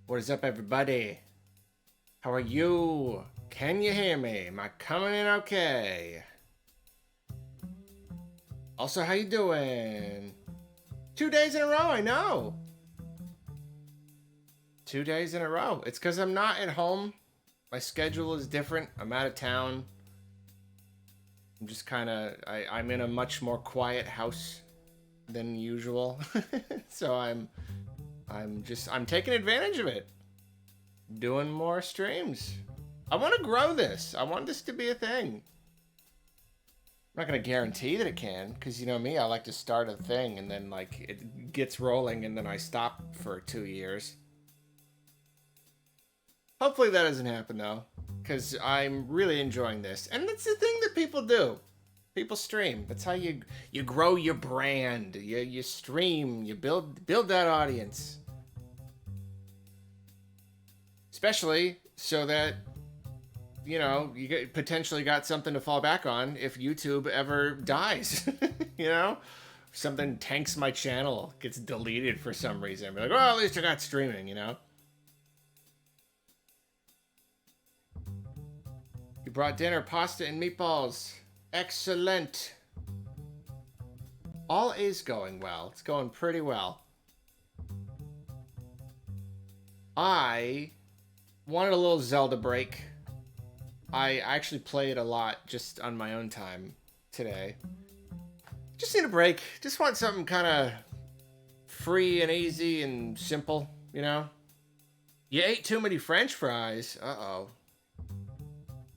What is up, everybody? How are you? Can you hear me? Am I coming in okay? Also, how you doing? 2 days in a row, I know. 2 days in a row. It's because I'm not at home. My schedule is different. I'm out of town. I'm just kind of... I'm in a much more quiet house than usual. So I'm taking advantage of it. Doing more streams. I want to grow this. I want this to be a thing. I'm not going to guarantee that it can, because you know me, I like to start a thing and then like it gets rolling and then I stop for 2 years. Hopefully that doesn't happen though, because I'm really enjoying this. And that's the thing that people do. People stream. That's how you grow your brand. You stream, you build that audience. Especially so that, you know, you potentially got something to fall back on if YouTube ever dies. You know? If something tanks my channel, gets deleted for some reason. Be like, oh, at least I got streaming, you know? You brought dinner, pasta, and meatballs. Excellent. All is going well. It's going pretty well. I wanted a little Zelda break. I actually played a lot just on my own time today. Just need a break. Just want something kind of free and easy and simple, you know? You ate too many French fries. Uh-oh.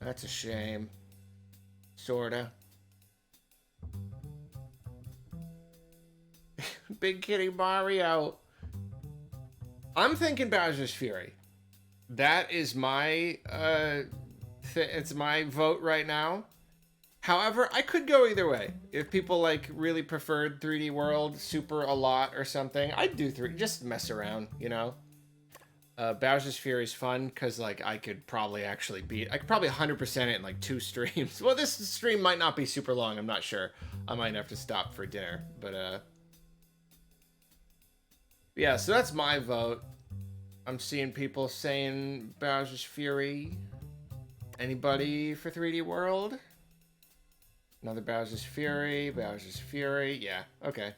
That's a shame. Sorta. Big Kitty Mario. I'm thinking Bowser's Fury. That is my, it's my vote right now. However, I could go either way. If people, like, really preferred 3D World super a lot or something, I'd do just mess around, you know? Bowser's Fury is fun, because, like, I could probably actually I could probably 100% it in, like, 2 streams. Well, this stream might not be super long, I'm not sure. I might have to stop for dinner, but, yeah, so that's my vote. I'm seeing people saying Bowser's Fury. Anybody for 3D World? Another Bowser's Fury, Bowser's Fury. Yeah, okay.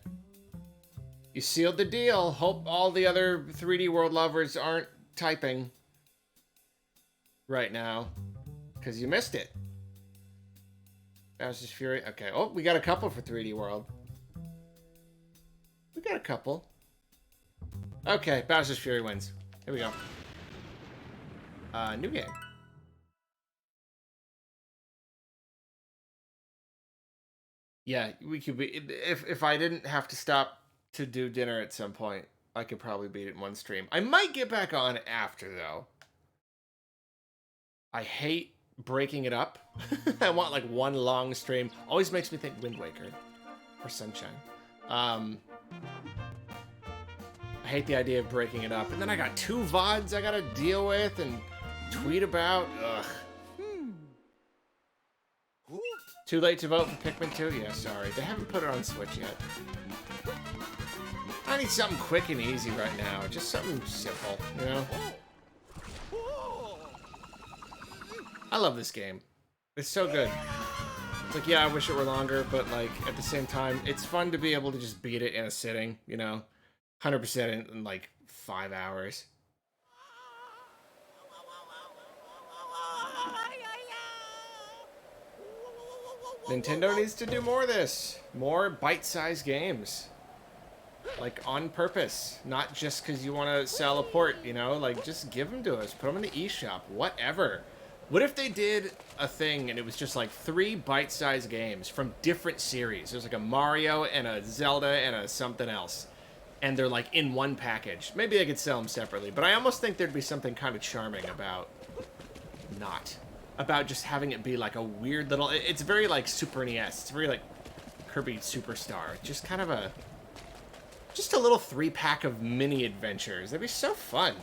You sealed the deal. Hope all the other 3D World lovers aren't typing right now, because you missed it. Bowser's Fury. Okay. Oh, we got a couple for 3D World. We got a couple. Okay, Bowser's Fury wins. Here we go. New game. Yeah, we could be... If I didn't have to stop to do dinner at some point, I could probably beat it in one stream. I might get back on after, though. I hate breaking it up. I want, like, one long stream. Always makes me think Wind Waker. Or Sunshine. I hate the idea of breaking it up. And then I got 2 VODs I gotta deal with and tweet about. Ugh. Too late to vote for Pikmin 2? Yeah, sorry. They haven't put it on Switch yet. I need something quick and easy right now. Just something simple, you know? I love this game. It's so good. Like, yeah, I wish it were longer, but, like, at the same time, it's fun to be able to just beat it in a sitting, you know? 100% in like 5 hours. Nintendo needs to do more of this. More bite-sized games. Like, on purpose. Not just because you want to sell a port, you know? Like, just give them to us. Put them in the eShop. Whatever. What if they did a thing and it was just like 3 bite-sized games from different series? There's like a Mario and a Zelda and a something else. And they're like in one package. Maybe they could sell them separately, but I almost think there'd be something kind of charming about about just having it be like a weird little... It's very like Super NES. It's very like Kirby Superstar. Just kind of just a little 3-pack of mini adventures. That'd be so fun.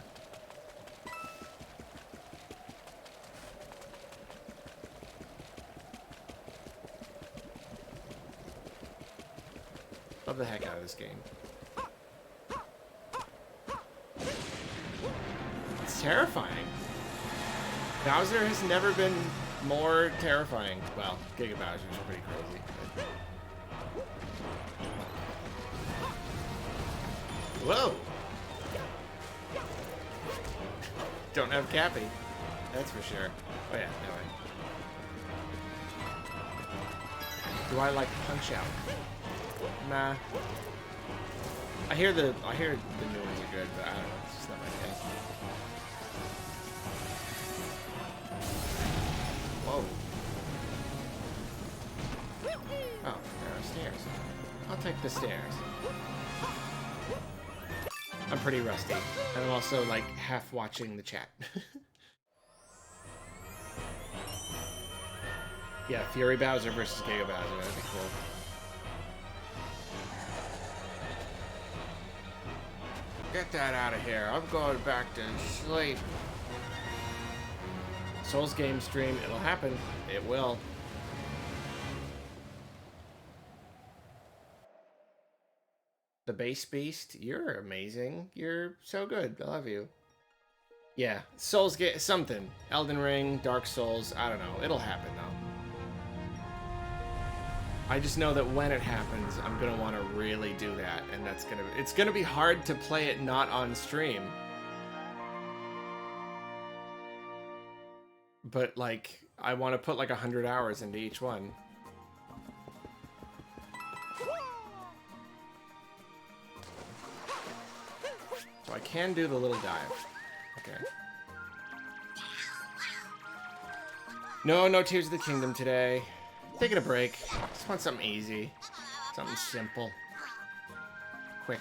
Love the heck out of this game. It's terrifying. Bowser has never been more terrifying. Well, Giga Bowser's pretty crazy. But... Whoa! Don't have Cappy. That's for sure. Oh yeah, no way. Do I like Punch Out? Nah. I hear the new ones are good, but I don't know. It's just not my thing. Whoa. Oh, there are stairs. I'll take the stairs. I'm pretty rusty. And I'm also, like, half watching the chat. Yeah, Fury Bowser versus Giga Bowser. That'd be cool. Get that out of here. I'm going back to sleep. Souls game stream. It'll happen. It will. The Bass Beast. You're amazing. You're so good. I love you. Yeah. Souls game. Something. Elden Ring. Dark Souls. I don't know. It'll happen, though. I just know that when it happens, I'm gonna want to really do that, and it's gonna be hard to play it not on stream. But like, I want to put like 100 hours into each one. So I can do the little dive. Okay. No Tears of the Kingdom today. Taking a break. Just want something easy. Something simple. Quick.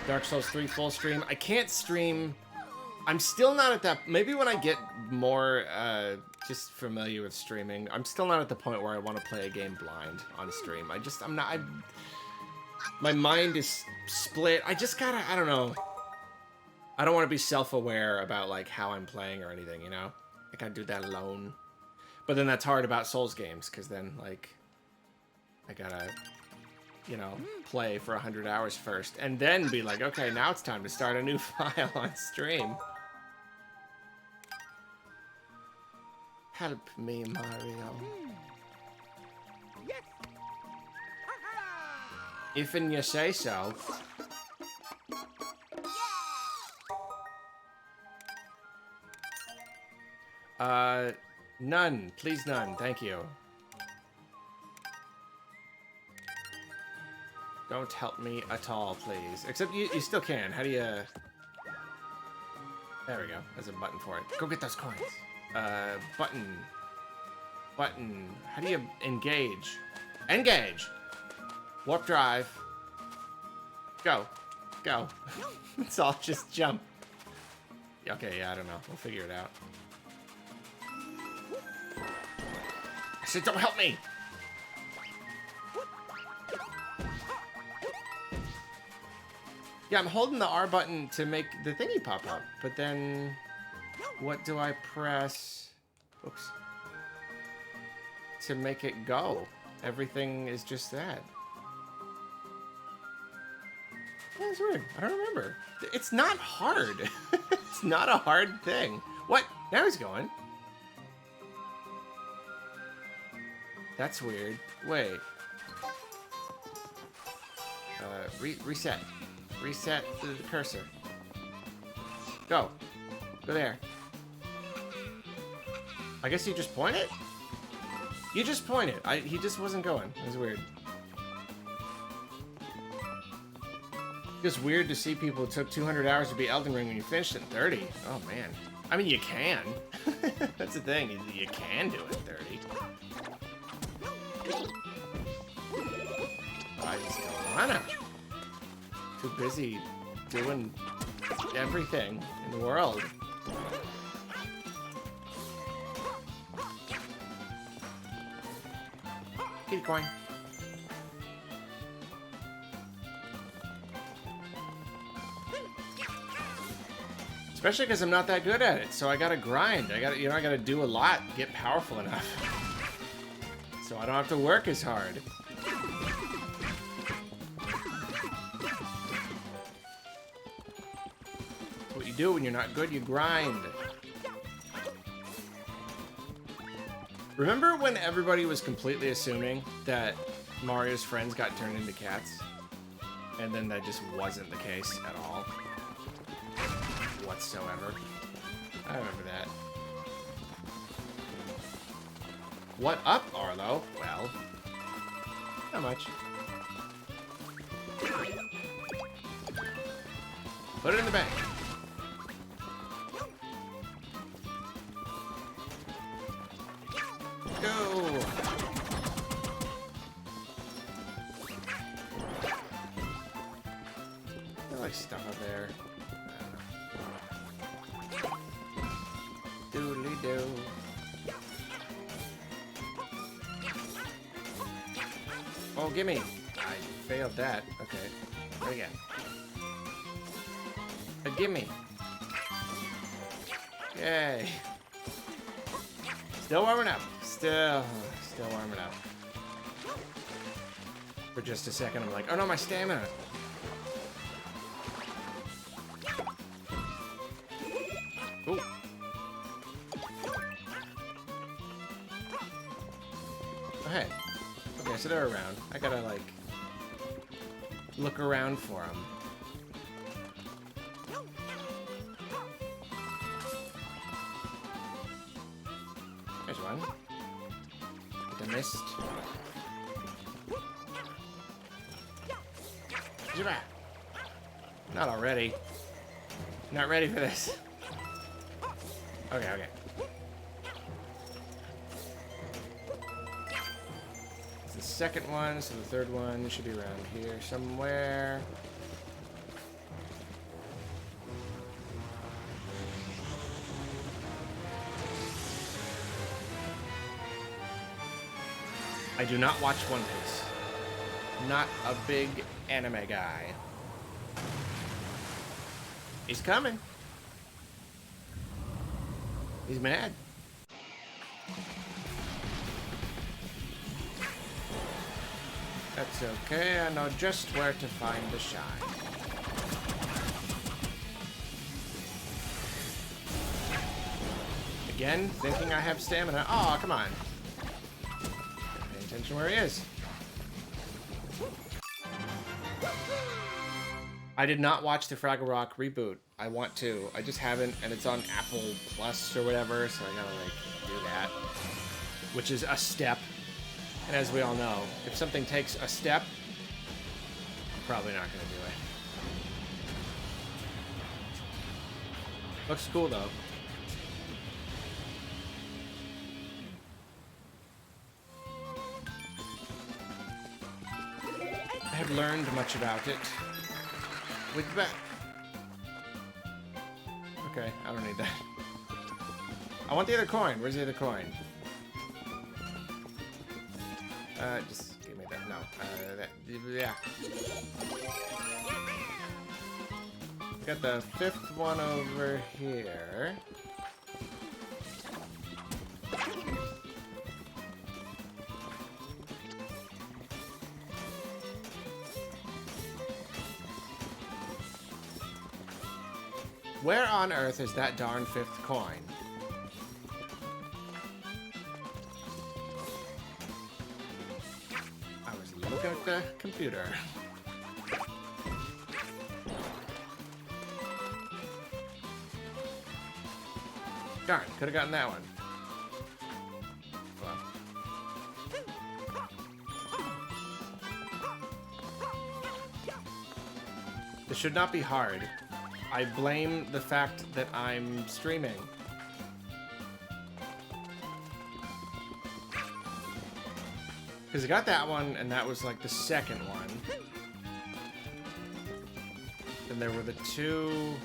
Dark Souls 3 full stream. I can't stream. I'm still not at that. Maybe when I get more just familiar with streaming, I'm still not at the point where I want to play a game blind on stream. I'm not. My mind is split. I just gotta. I don't know. I don't want to be self-aware about like how I'm playing or anything, you know? I gotta do that alone. But then that's hard about Souls games, because then, like, I gotta, you know, play for 100 hours first, and then be like, okay, now it's time to start a new file on stream. Help me, Mario. If and you say so. None. Please none. Thank you. Don't help me at all, please. Except you still can. How do you... There we go. There's a button for it. Go get those coins. Button. Button. How do you engage? Engage! Warp drive. Go. Go. It's all just jump. Okay, yeah, I don't know. We'll figure it out. I said, don't help me! Yeah, I'm holding the R button to make the thingy pop up, but then what do I press? Oops. To make it go. Everything is just that. Yeah, it's weird. I don't remember. It's not hard. It's not a hard thing. What? Now he's going. That's weird. Wait. Reset. Reset the cursor. Go. Go there. I guess you just point it? You just point it. He just wasn't going. It was weird. It's weird to see people who took 200 hours to beat Elden Ring when you finished it in 30. Oh, man. I mean, you can. That's the thing. You can do it in 30. I just don't wanna. Too busy doing everything in the world. Keep going. Especially because I'm not that good at it, so I gotta grind. I gotta do a lot, get powerful enough, so I don't have to work as hard. what you do. When you're not good, you grind. Remember when everybody was completely assuming that Mario's friends got turned into cats? And then that just wasn't the case at all. Whatsoever. I remember that. What up, Arlo? Well, not much. Put it in the bank. Go! I like stuff up there. I don't know. Doodly-doo. Oh, gimme! I failed that. Okay. Try again. A gimme! Yay! Still warming up. Still warming up. For just a second, I'm like, oh no, my stamina! Ooh. Oh, hey. Okay, so they're around. I gotta, like, look around for them. There's one. Get the mist. Not already. Not ready for this. Okay, okay. It's the second one, so the third one should be around here somewhere. I do not watch One Piece. Not a big anime guy. He's coming. He's mad. That's okay, I know just where to find the shine. Again, thinking I have stamina. Oh, come on. Pay attention where he is. I did not watch the Fraggle Rock reboot. I want to. I just haven't, and it's on Apple Plus or whatever, so I gotta, like, do that. Which is a step. And as we all know, if something takes a step, I'm probably not gonna do it. Looks cool, though. I have learned much about it. With that. Okay, I don't need that. I want the other coin. Where's the other coin? Just give me that. No. That. Yeah. Got the fifth one over here. Where on earth is that darn fifth coin? I was looking at the computer. Darn, could have gotten that one. Well. This should not be hard. I blame the fact that I'm streaming. Because I got that one, and that was like the second one. Then there were the two...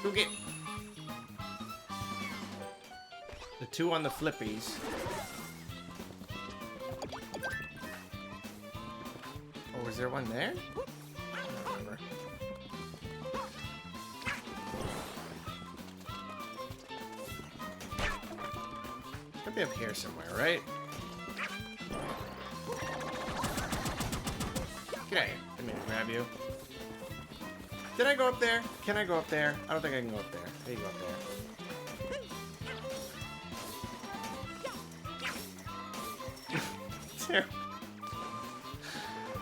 Okay. The two on the flippies. Or was there one there? I don't remember. Could be up here somewhere, right? Get out of here. Didn't mean to grab you. Did I go up there? Can I go up there? I don't think I can go up there. There you go up there.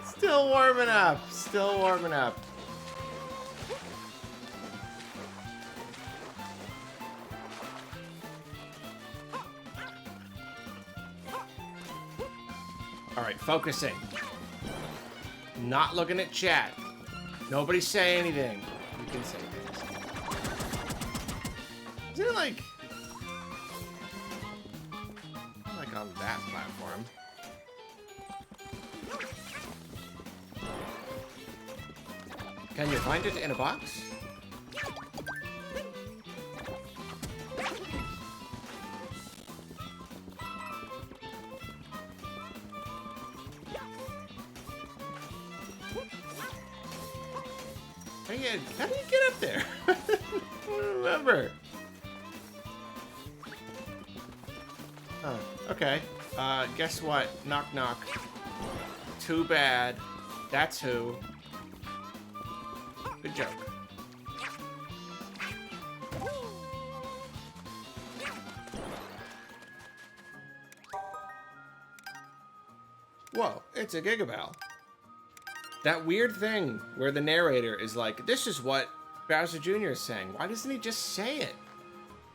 Still warming up. Still warming up. Alright, focusing. Not looking at chat. Nobody say anything. You can say things. Isn't it like on that platform? Can you find it in a box? How do you get up there? I don't remember. Oh, okay. Guess what? Knock knock. Too bad. That's who. Good joke. Whoa, it's a Gigabell. That weird thing where the narrator is like, this is what Bowser Jr. is saying. Why doesn't he just say it?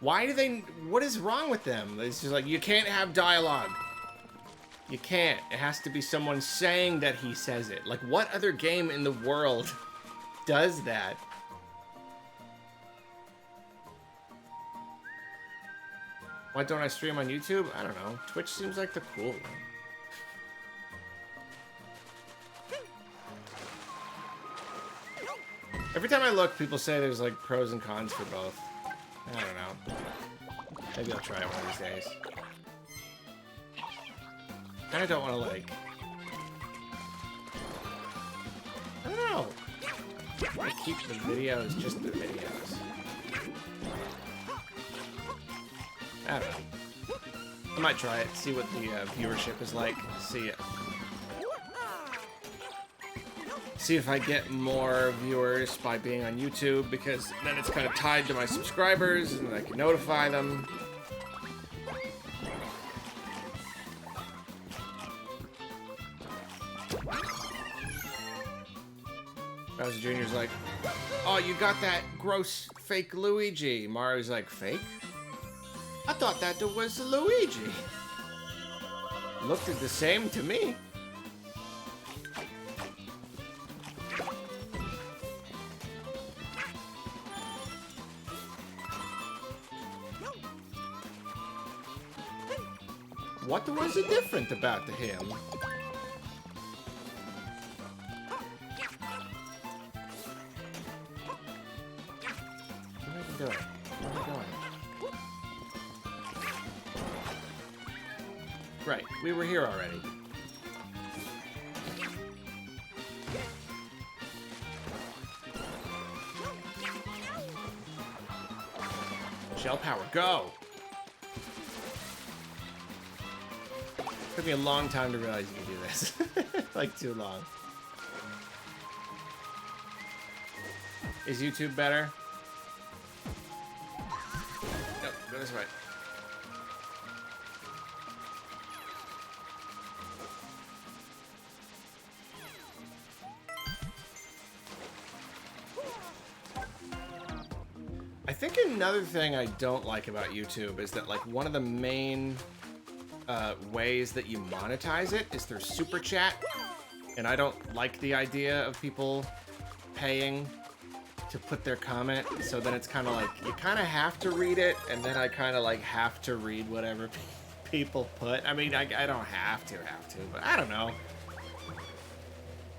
Why do they... What is wrong with them? It's just like, you can't have dialogue. You can't. It has to be someone saying that he says it. Like, what other game in the world does that? Why don't I stream on YouTube? I don't know. Twitch seems like the cool one. Every time I look, people say there's like pros and cons for both. I don't know. Maybe I'll try it one of these days. Kinda don't want to like... I don't know. I keep the videos just the videos. I don't know. I might try it, see what the viewership is like. See if I get more viewers by being on YouTube, because then it's kind of tied to my subscribers and I can notify them. Bowser Jr.'s like, oh, you got that gross fake Luigi. Mario's like, fake? I thought that was Luigi. Looked the same to me. What was it different about the him? What are you doing? Where are you going? Right, we were here already. Shell power, go! Took me a long time to realize you could do this. Like, too long. Is YouTube better? Nope, go this way. I think another thing I don't like about YouTube is that, like, one of the main ways that you monetize it is through Super Chat, and I don't like the idea of people paying to put their comment, so then it's kind of like, you kind of have to read it, and then I kind of like have to read whatever people put. I mean, I don't have to, but I don't know.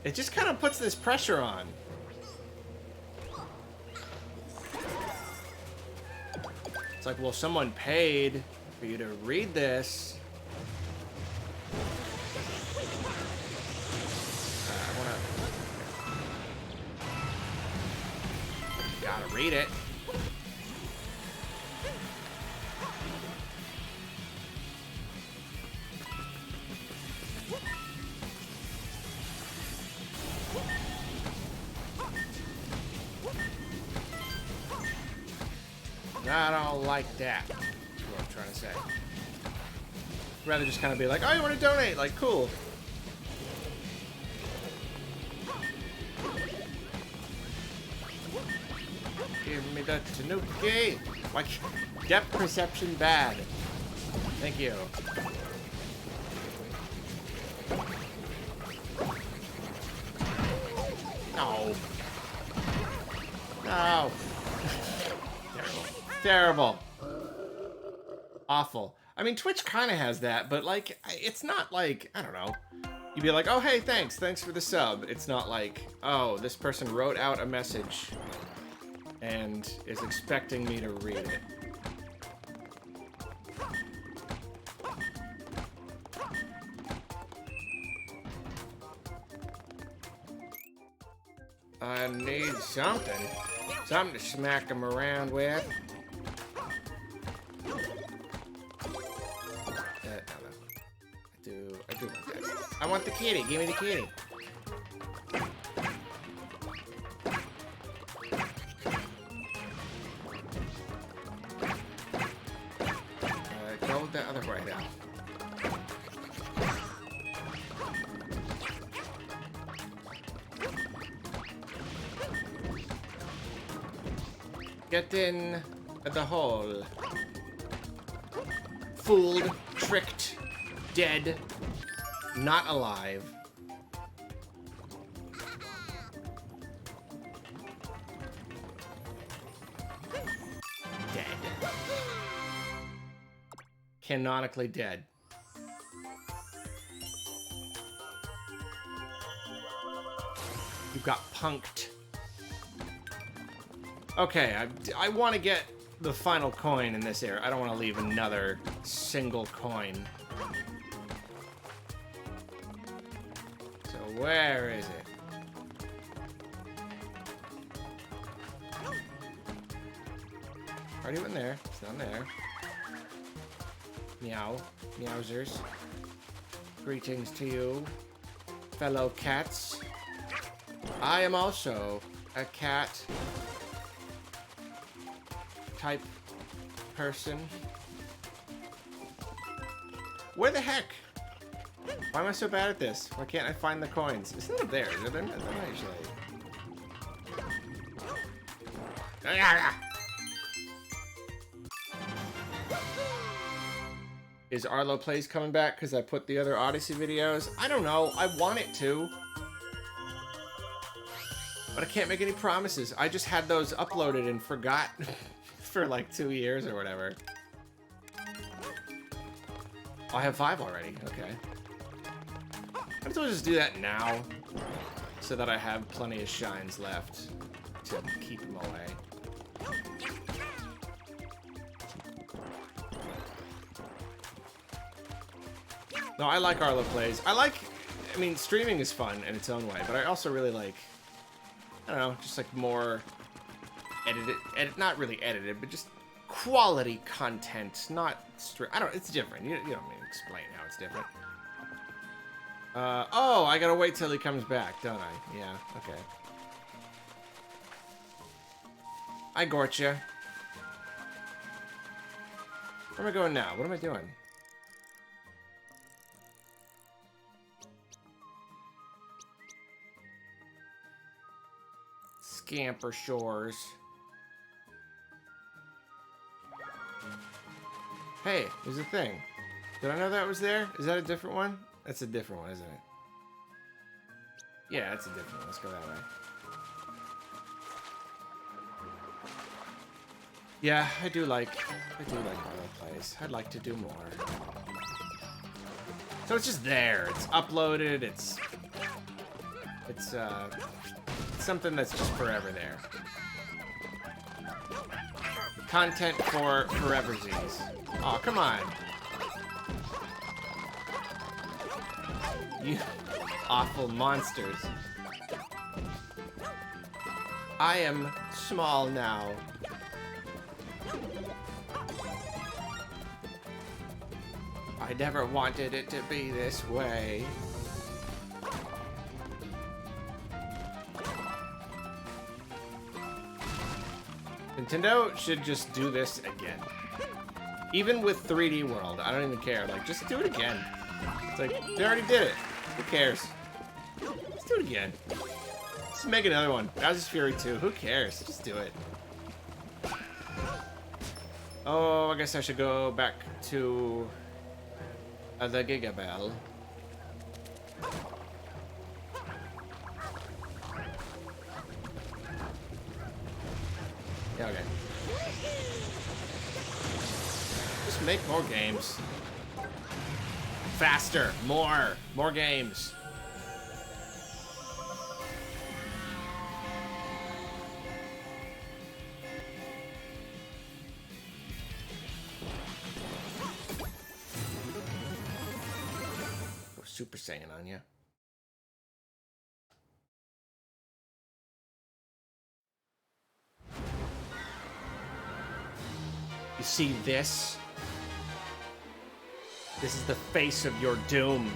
It just kind of puts this pressure on. It's like, well, someone paid for you to read this. Gotta read it. I don't like that. That's what I'm trying to say. Rather just kind of be like, oh, you want to donate? Like, cool. Give me the tanuki. Like, depth perception bad. Thank you. No. No. Terrible. Terrible. Awful. I mean, Twitch kind of has that, but, like, it's not like, I don't know. You'd be like, oh, hey, thanks for the sub. It's not like, oh, this person wrote out a message and is expecting me to read it. I need something. Something to smack them around with. I do like that. I want the kitty. Give me the kitty. Go the other way now. Get in the hole. Fooled, tricked, dead, not alive. Dead. Canonically dead. You got punked. Okay, I want to get the final coin in this area. I don't want to leave another single coin. So where is it? Already went there. It's not there. Meow. Meowsers. Greetings to you, fellow cats. I am also a cat type person. Where the heck? Why am I so bad at this? Why can't I find the coins? It's not there. They're not actually. Is Arlo Plays coming back because I put the other Odyssey videos? I don't know. I want it to. But I can't make any promises. I just had those uploaded and forgot for like 2 years or whatever. Oh, I have 5 already. Okay. I might as well just do that now so that I have plenty of shines left to keep them away. No, I like Arlo Plays. I mean, streaming is fun in its own way, but I also really like, I don't know, just like more not really edited, but just quality content, not I don't, it's different. You don't need to explain how it's different. Oh, I gotta wait till he comes back, don't I? Yeah, okay. I gotcha. Where am I going now? What am I doing? Scamper Shores. Hey, there's a thing. Did I know that was there? Is that a different one? That's a different one, isn't it? Yeah, that's a different one. Let's go that way. Yeah, I do like Arlo Plays. I'd like to do more. So it's just there. It's uploaded. It's something that's just forever there. Content for foreversies. Oh, come on. You awful monsters. I am small now. I never wanted it to be this way. Nintendo should just do this again. Even with 3D World, I don't even care. Like, just do it again. It's like, they already did it. Who cares? Let's do it again. Let's make another one. Bowser's Fury 2. Who cares? Just do it. Oh, I guess I should go back to the Gigabell. Yeah, okay. Just make more games. Faster. More games. Go Super Saiyan on you. You see this? This is the face of your doom.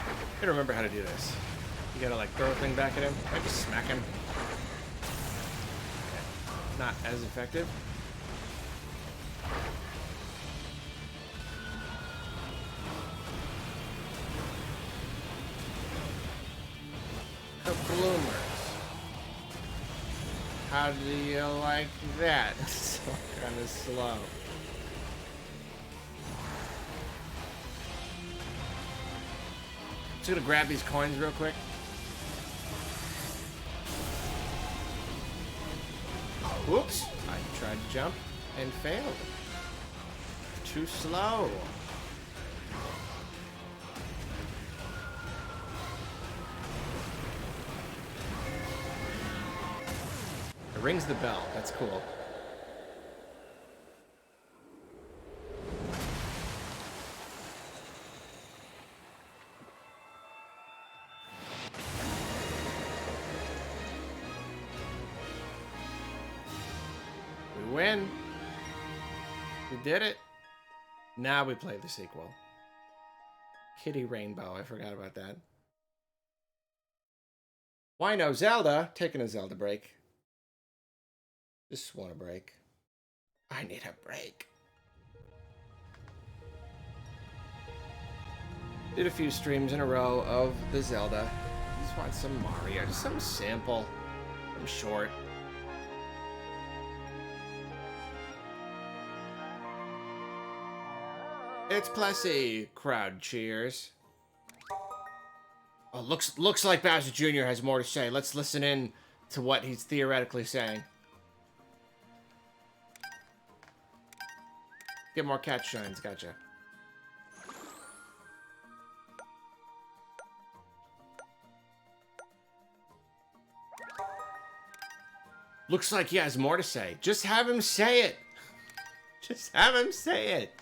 I gotta remember how to do this. You gotta like throw a thing back at him. Maybe smack him. Okay. Not as effective. Bloomers. How do you like that? It's so kind of slow. Just gonna grab these coins real quick. Whoops! I tried to jump and failed. Too slow. It rings the bell. That's cool. We win. We did it. Now we play the sequel. Kitty Rainbow. I forgot about that. Why no Zelda? Taking a Zelda break. Just want a break. I need a break. Did a few streams in a row of the Zelda. Just want some Mario. Just something simple. Something short. It's Plessy. Crowd cheers. Oh, looks like Bowser Jr. has more to say. Let's listen in to what he's theoretically saying. Get more cat shines, gotcha. Looks like he has more to say. Just have him say it. Just have him say it.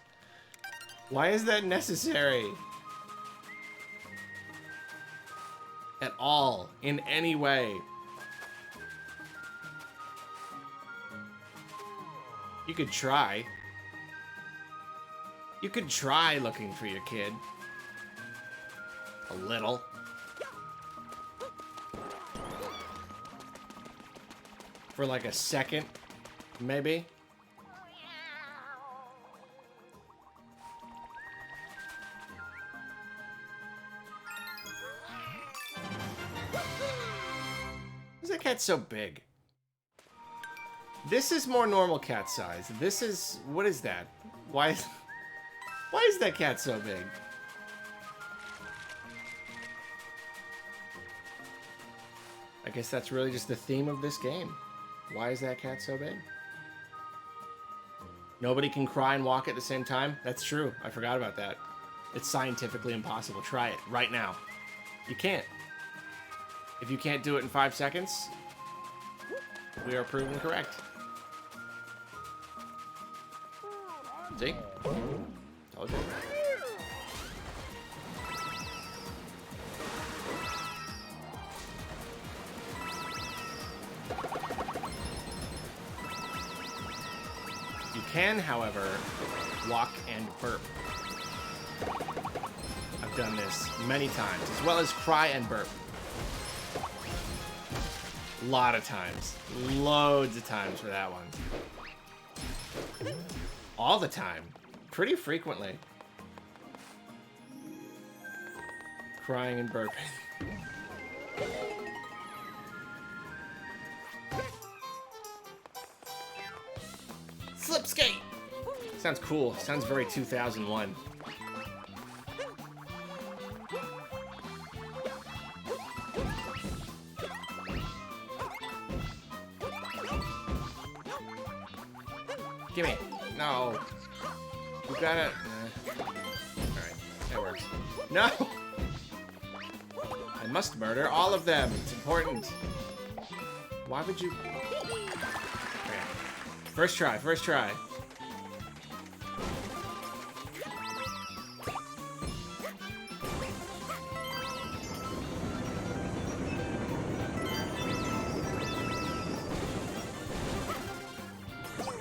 Why is that necessary? At all, in any way. You could try. You could try looking for your kid. A little. For like a second, maybe. Why is that cat so big? This is more normal cat size. This is... What is that? Why is that cat so big? I guess that's really just the theme of this game. Why is that cat so big? Nobody can cry and walk at the same time? That's true. I forgot about that. It's scientifically impossible. Try it right now. You can't. If you can't do it in 5 seconds, we are proven correct. See? Told you. You can, however, walk and burp. I've done this many times, as well as cry and burp. A lot of times. Loads of times for that one. All the time. Pretty frequently. Crying and burping. Slipskate! Sounds cool. Sounds very 2001. Gimme. No. You gotta... Alright. That works. No! I must murder all of them. It's important. Why would you... Okay. First try. First try.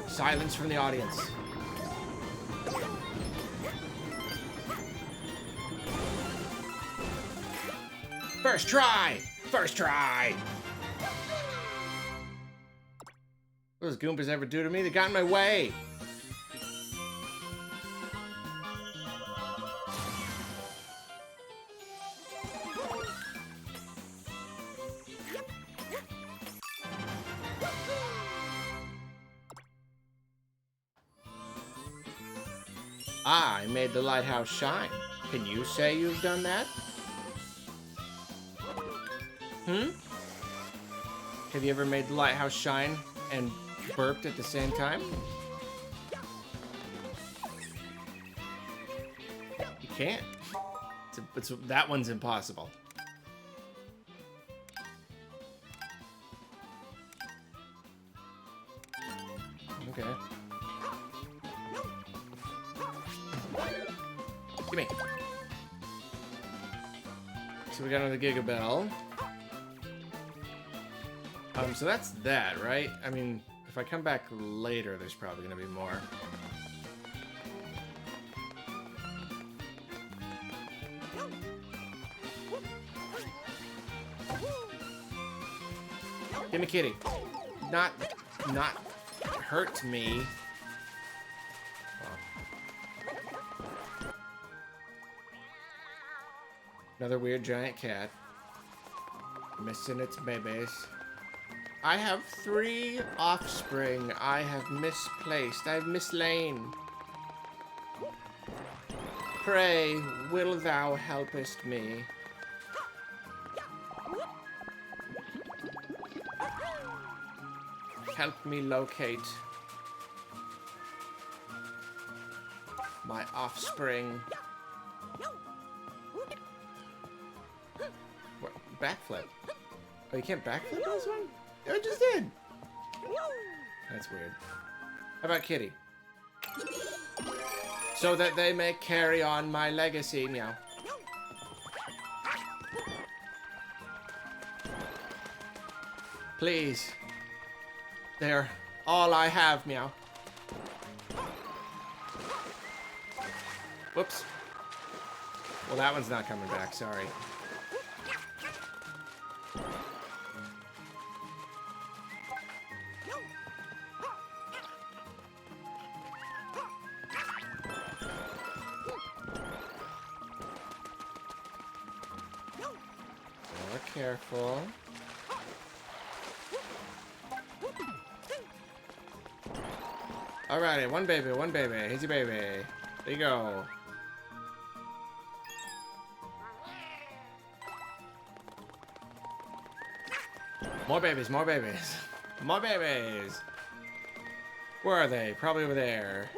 Silence from the audience. First try! First try! What does Goompers ever do to me? They got in my way! I made the lighthouse shine. Can you say you've done that? Have you ever made the lighthouse shine and burped at the same time? You can't. That one's impossible. Okay. Gimme. So we got another Gigabell. So that's that, right? I mean, if I come back later, there's probably gonna be more. Gimme kitty. Not hurt me. Another weird giant cat. Missing its babies. I have 3 offspring. I have misplaced. I've mislain. Pray, will thou helpest me? Help me locate my offspring. What? Backflip? Oh, you can't backflip this one? I just did. That's weird. How about kitty? So that they may carry on my legacy, meow. Please. They're all I have, meow. Whoops. Well, that one's not coming back, sorry. Careful. Alrighty, one baby, one baby. Here's your baby. There you go. More babies, more babies. More babies. Where are they? Probably over there.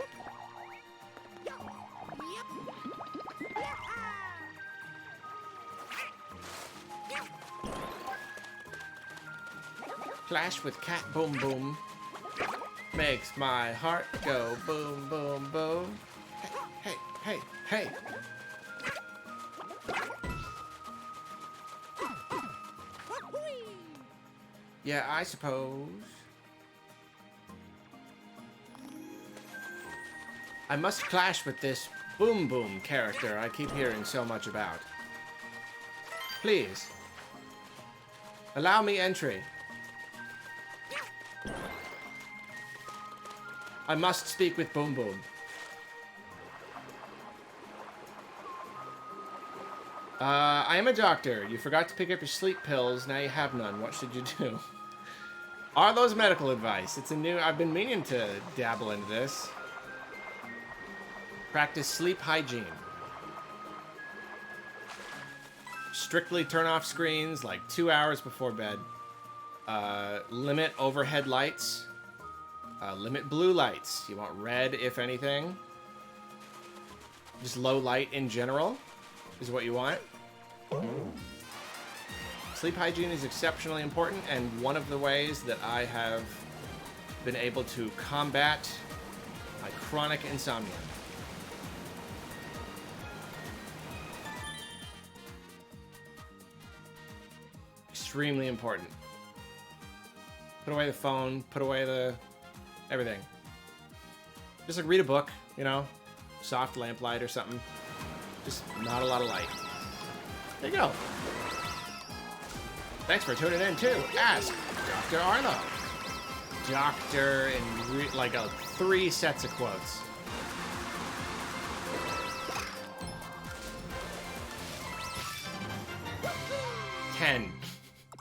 Clash with cat boom boom makes my heart go boom boom boom. Hey, hey, hey, hey. Yeah, I suppose. I must clash with this boom boom character I keep hearing so much about. Please. Allow me entry. I must speak with Boom Boom. I am a doctor. You forgot to pick up your sleep pills. Now you have none. What should you do? Arlo's medical advice. It's a new... I've been meaning to dabble into this. Practice sleep hygiene. Strictly turn off screens like 2 hours before bed. Limit overhead lights. Limit blue lights. You want red, if anything. Just low light in general is what you want. Sleep hygiene is exceptionally important, and one of the ways that I have been able to combat my chronic insomnia. Extremely important. Put away the phone, put away the... everything. Just like read a book, you know? Soft lamplight or something. Just not a lot of light. There you go. Thanks for tuning in too. Ask Dr. Arlo. Doctor in like 3 sets of quotes.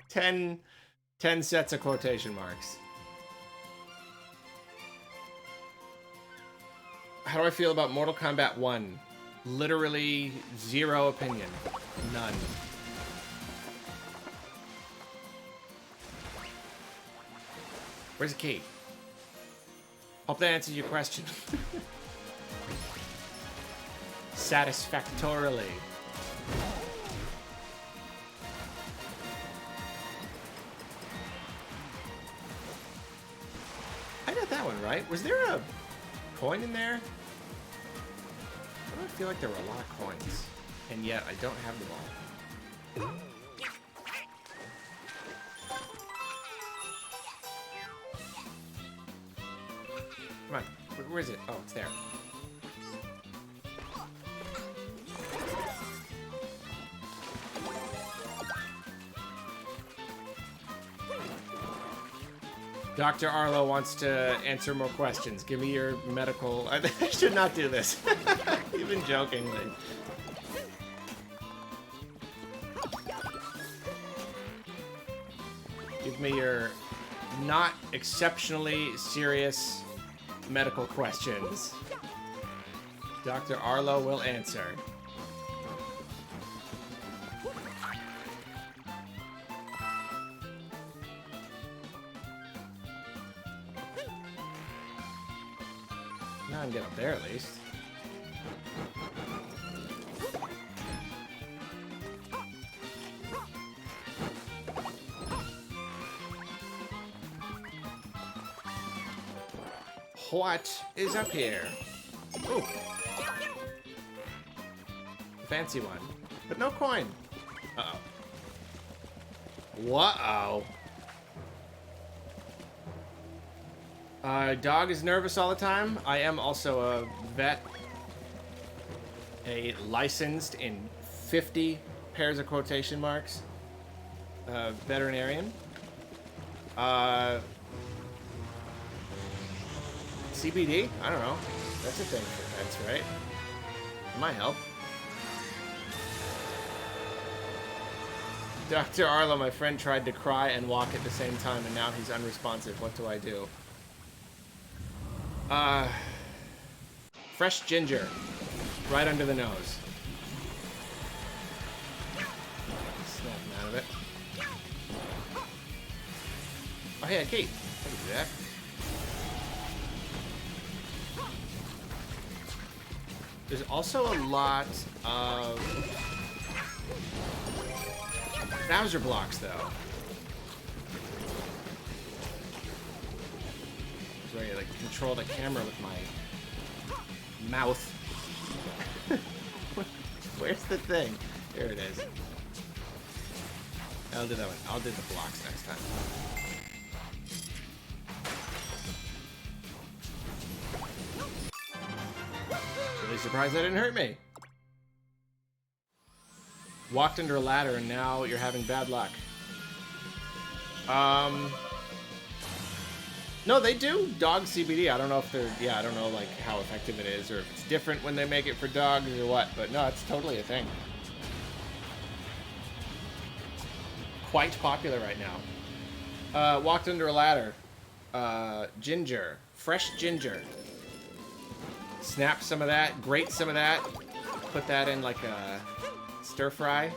Ten sets of quotation marks. How do I feel about Mortal Kombat 1? Literally 0 opinion. None. Where's the key? Hope that answers your question. Satisfactorily. I got that one right. Was there a coin in there? I feel like there were a lot of coins, and yet I don't have them all. Come on, where is it? Oh, it's there. Dr. Arlo wants to answer more questions. Give me your medical... I should not do this. Even jokingly. Give me your not exceptionally serious medical questions. Dr. Arlo will answer. Now I can get up there at least. What is up here? Ooh. Fancy one. But no coin. Uh-oh. Whoa. Dog is nervous all the time. I am also a vet. A licensed in 50 pairs of quotation marks. Veterinarian. CBD? I don't know. That's a thing for pets, right? It might help. Dr. Arlo, my friend, tried to cry and walk at the same time, and now he's unresponsive. What do I do? Fresh ginger. Right under the nose. Snap him out of it. Oh, hey, a key. I can do that. There's also a lot of Bowser blocks, though. Where you like control the camera with my mouth. Where's the thing? Here it is. I'll do that one. I'll do the blocks next time. Really surprised that didn't hurt me. Walked under a ladder and now you're having bad luck. No, they do dog CBD. I don't know if they're, yeah, I don't know like how effective it is or if it's different when they make it for dogs or what, but no, it's totally a thing. Quite popular right now. Walked under a ladder. Ginger. Fresh ginger. Snap some of that, grate some of that, put that in like a stir fry.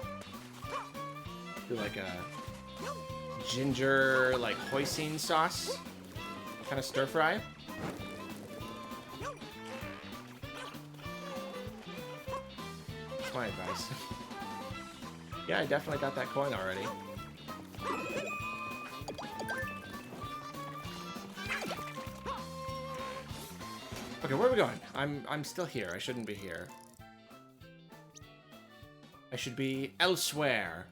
Do like a ginger, like hoisin sauce. Kind of stir fry. That's my advice. Yeah, I definitely got that coin already. Okay, where are we going? I'm still here. I shouldn't be here. I should be elsewhere.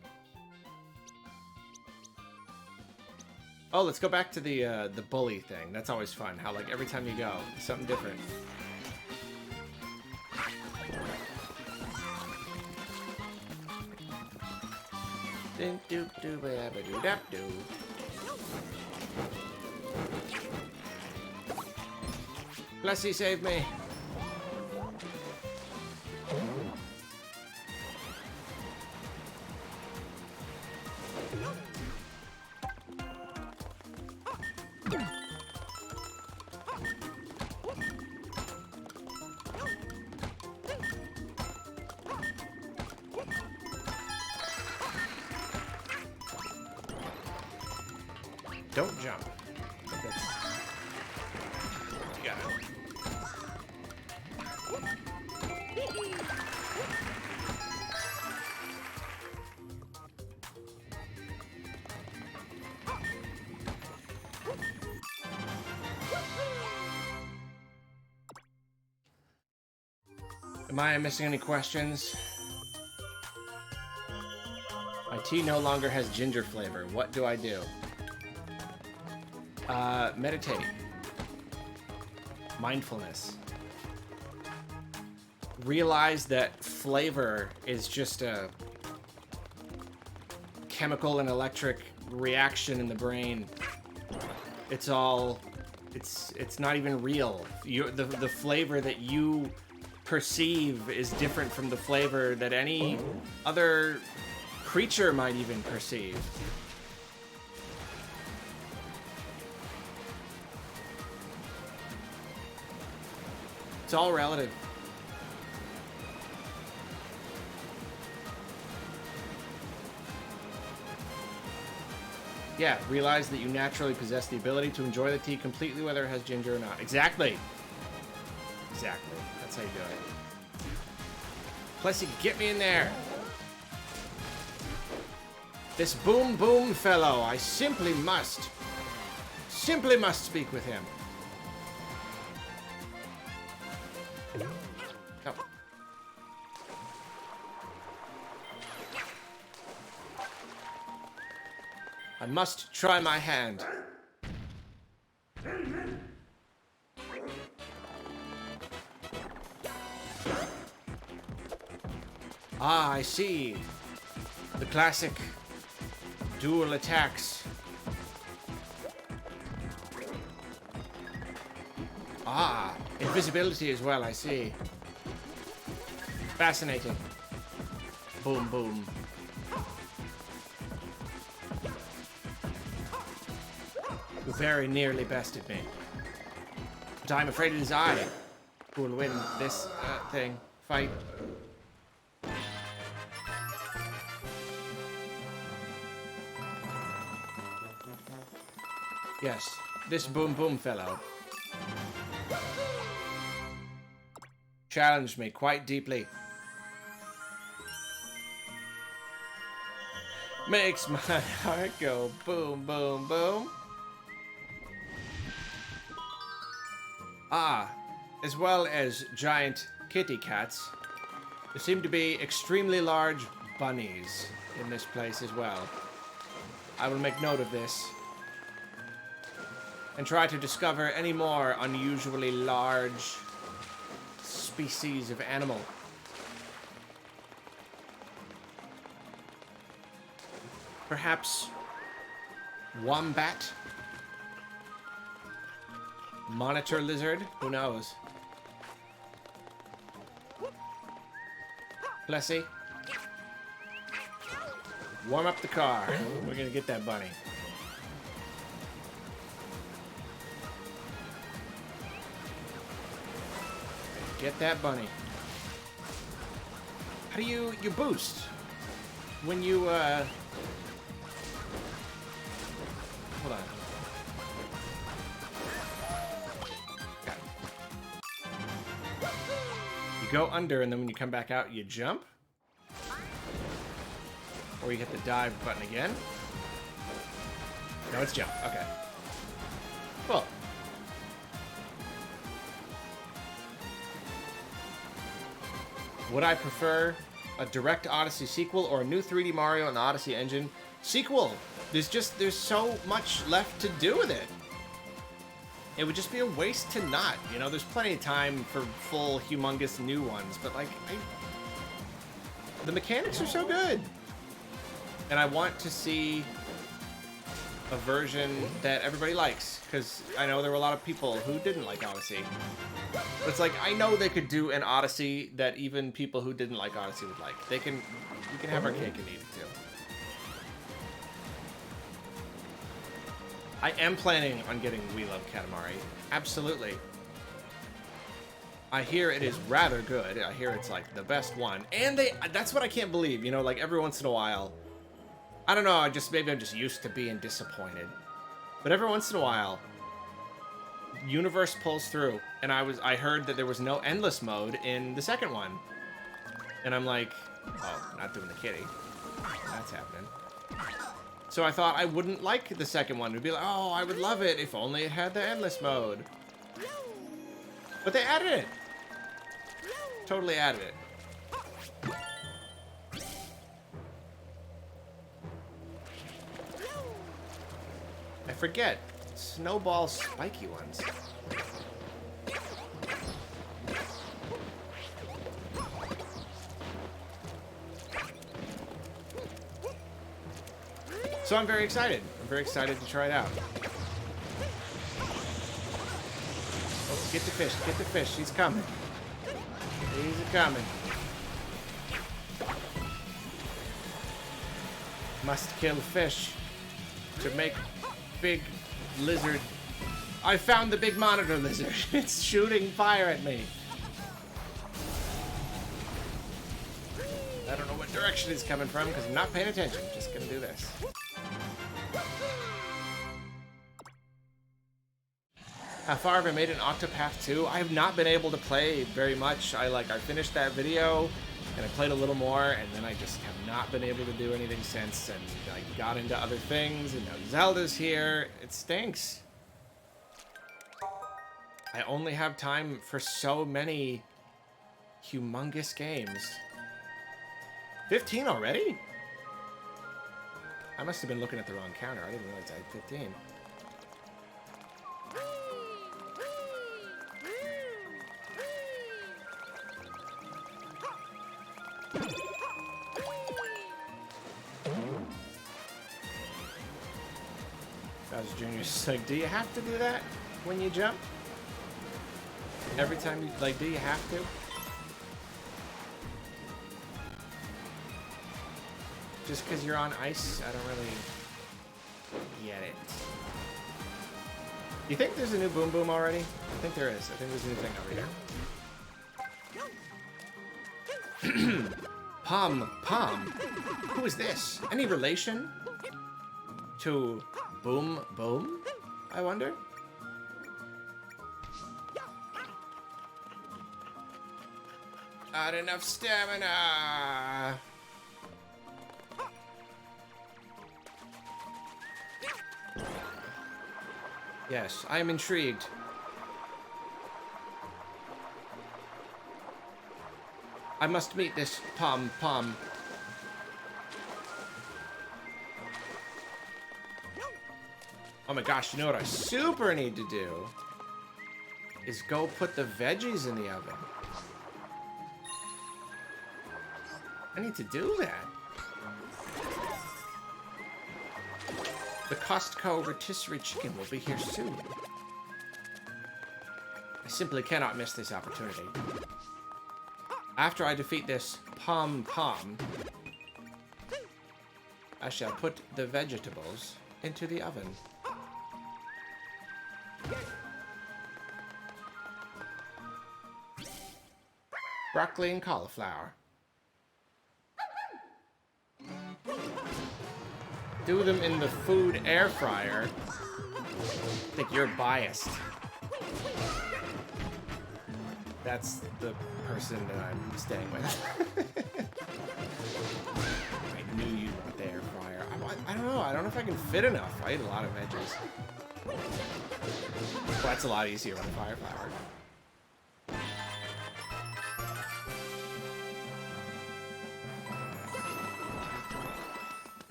Oh, let's go back to the bully thing. That's always fun. How like every time you go, something different. Blessy, save me. Don't jump. That's... You got it. Am I missing any questions? My tea no longer has ginger flavor. What do I do? Meditate. Mindfulness. Realize that flavor is just a chemical and electric reaction in the brain. It's all... It's not even real. The flavor that you perceive is different from the flavor that any other creature might even perceive. It's all relative. Yeah, realize that you naturally possess the ability to enjoy the tea completely whether it has ginger or not. Exactly. Exactly. That's how you do it. Plessy, get me in there. This boom boom fellow, I simply must speak with him. Oh. I must try my hand. Ah, I see. The classic dual attacks. Ah, invisibility as well, I see. Fascinating. Boom, boom. You very nearly bested me. But I'm afraid it is I who will win this fight. Yes, this boom boom fellow challenged me quite deeply. Makes my heart go boom boom boom. Ah, as well as giant kitty cats, there seem to be extremely large bunnies in this place as well. I will make note of this and try to discover any more unusually large species of animal. Perhaps wombat? Monitor lizard? Who knows? Plessy. Warm up the car. We're gonna get that bunny. Get that bunny. How do you boost? When you, hold on. Got it. You go under, and then when you come back out, you jump? Or you hit the dive button again? No, it's jump. Okay. Cool. Would I prefer a direct Odyssey sequel or a new 3D Mario in the Odyssey engine? Sequel! There's so much left to do with it. It would just be a waste to not. You know, there's plenty of time for full, humongous new ones, but like, the mechanics are so good. And I want to see a version that everybody likes, because I know there were a lot of people who didn't like Odyssey. But it's like, I know they could do an Odyssey that even people who didn't like Odyssey would like. We can have our cake and eat it too. I am planning on getting We Love Catamari. Absolutely. I hear it is rather good. I hear it's like the best one. And that's what I can't believe, you know, like every once in a while. I don't know, maybe I'm just used to being disappointed. But every once in a while, universe pulls through, and I heard that there was no endless mode in the second one. And I'm like, oh, not doing the kitty. That's happening. So I thought I wouldn't like the second one. It'd be like, oh, I would love it if only it had the endless mode. But they added it. Totally added it. I forget. Snowball spiky ones. So I'm very excited. I'm very excited to try it out. Oh, get the fish. Get the fish. He's coming. He's coming. Must kill fish to make big lizard. I found the big monitor lizard. It's shooting fire at me. I don't know what direction it's coming from because I'm not paying attention. Just gonna do this. How far have I made in Octopath 2? I have not been able to play very much. I finished that video and I played a little more, and then I just have not been able to do anything since, and I got into other things, and now Zelda's here. It stinks. I only have time for so many humongous games. 15 already? I must have been looking at the wrong counter. I didn't realize I had 15. Bowser Jr. is like, do you have to do that when you jump? Every time you, like, do you have to? Just because you're on ice, I don't really get it. You think there's a new Boom Boom already? I think there is. I think there's a new thing over here. Pom. Who is this? Any relation to Boom Boom, I wonder? Not enough stamina. Yes, I am intrigued. I must meet this Pom. Oh my gosh, you know what I super need to do? Is go put the veggies in the oven. I need to do that. The Costco rotisserie chicken will be here soon. simply cannot miss this opportunity. After I defeat this pom-pom, I shall put the vegetables into the oven. Broccoli and cauliflower. Do them in the food air fryer. I think you're biased. That's the person that I'm staying with. I knew you'd want the air fryer. I don't know. I don't know if I can fit enough. I eat a lot of veggies. Well, that's a lot easier on a fire flower.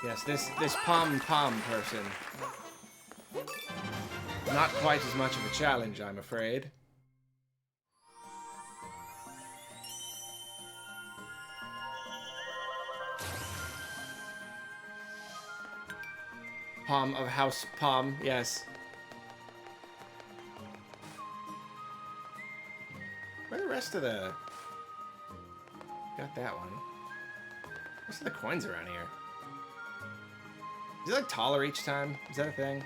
Yes, this pom-pom person. Not quite as much of a challenge, I'm afraid. Palm of House Palm, yes. Where are the rest of the... Got that one. Where's the coins around here? Is it like taller each time? Is that a thing?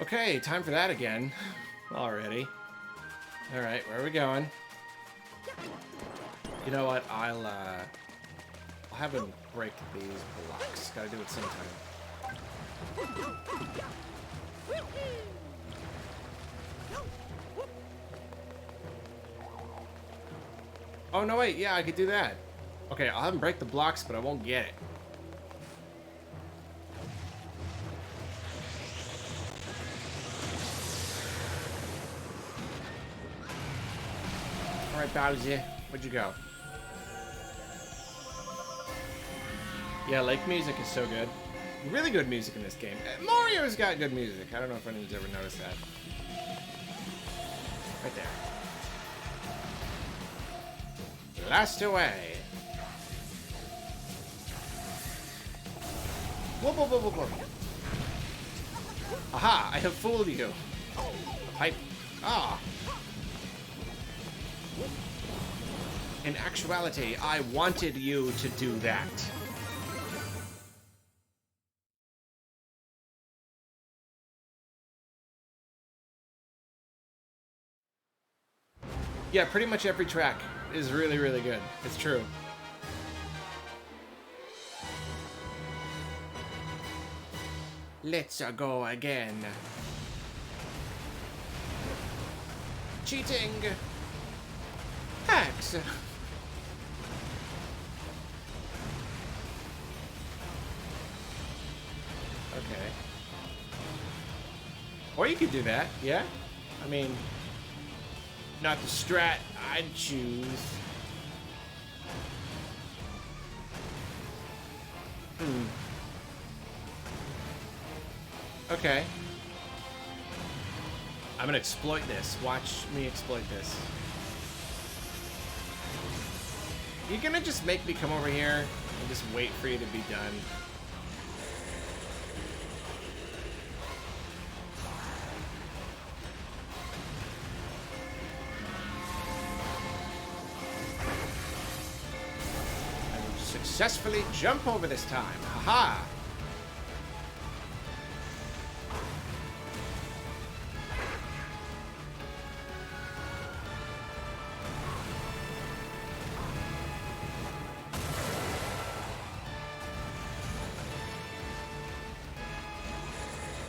Okay, time for that again. Already. Alright, where are we going? You know what? I'll have him break these blocks. Gotta do it sometime. Oh, no, wait. Yeah, I could do that. Okay, I'll have him break the blocks, but I won't get it. Alright, Bowser. Where'd you go? Yeah, lake music is so good. Really good music in this game. Mario's got good music. I don't know if anyone's ever noticed that. Right there. Blast away. Whoop, whoop, whoop, whoop, whoop. Aha, I have fooled you. Pipe. Ah. In actuality, I wanted you to do that. Yeah, pretty much every track is really, really good. It's true. Let's go again. Cheating! Hacks! Okay. Or you could do that, yeah? I mean... Not the strat I'd choose. Okay. I'm gonna exploit this. Watch me exploit this. You're gonna just make me come over here and just wait for you to be done. Successfully jump over this time. Haha!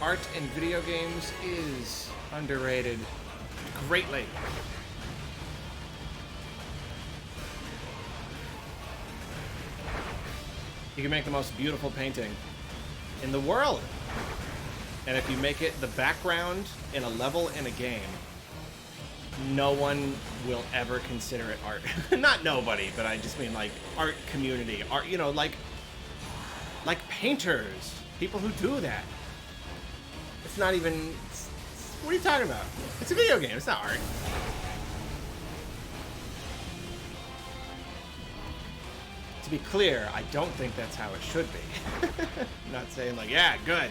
Art in video games is underrated greatly. You can make the most beautiful painting in the world. And if you make it the background in a level in a game, no one will ever consider it art. Not nobody, but I just mean like art community. Art, you know, like painters. People who do that. It's not even What are you talking about? It's a video game. It's not art. To be clear, I don't think that's how it should be. I'm not saying like, yeah, good.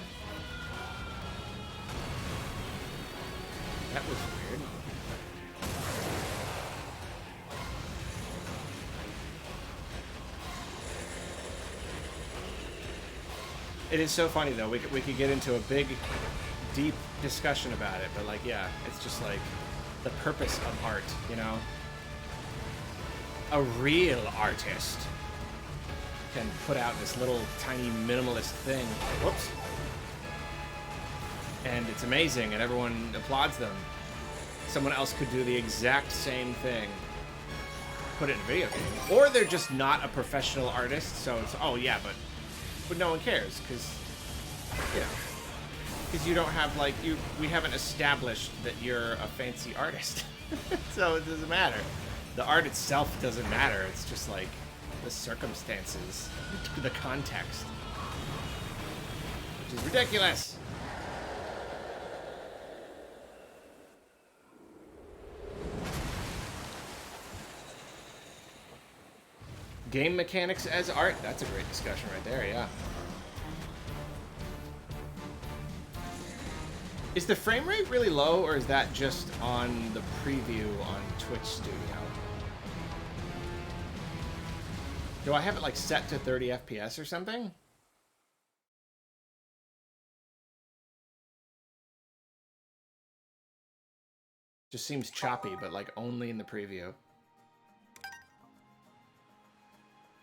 That was weird. It is so funny though. We could get into a big, deep discussion about it, but like, yeah, it's just like the purpose of art, you know? A real artist can put out this little tiny minimalist thing. Whoops. And it's amazing, and everyone applauds them. Someone else could do the exact same thing, put it in a video game. Or they're just not a professional artist, so it's, oh yeah, but no one cares, because, you know, because you don't have, like, we haven't established that you're a fancy artist. So it doesn't matter. The art itself doesn't matter, it's just, like, the circumstances, the context. Which is ridiculous. Game mechanics as art? That's a great discussion right there, yeah. Is the frame rate really low, or is that just on the preview on Twitch Studio? Do I have it like set to 30 FPS or something? Just seems choppy, but like only in the preview.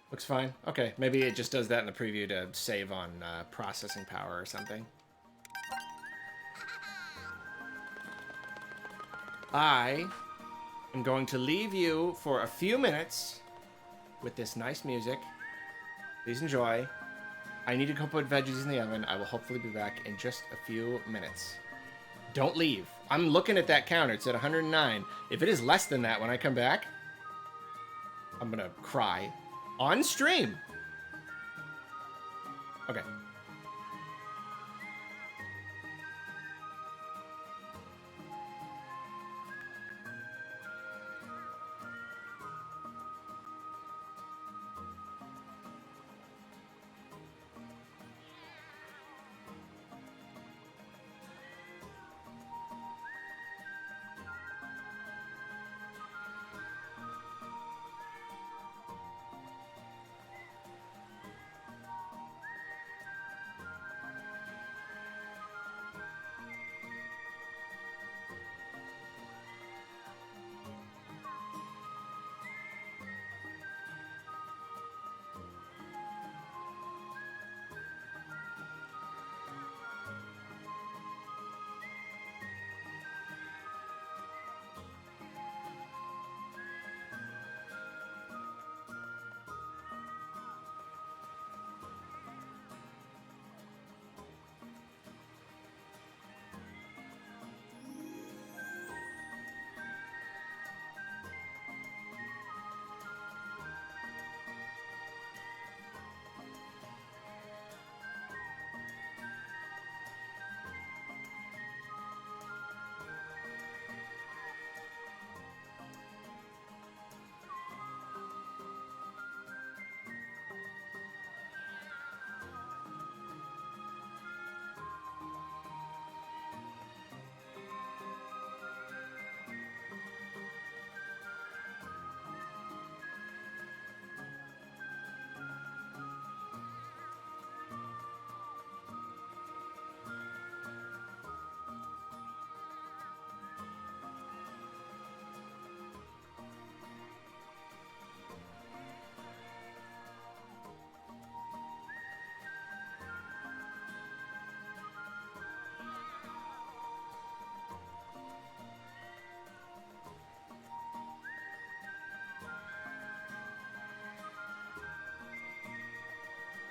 Looks fine. Okay, maybe it just does that in the preview to save on processing power or something. I am going to leave you for a few minutes with this nice music. Please enjoy. I need to go put veggies in the oven. I will hopefully be back in just a few minutes. Don't leave. I'm looking at that counter. It's at 109. If it is less than that when I come back, I'm gonna cry. On stream. Okay.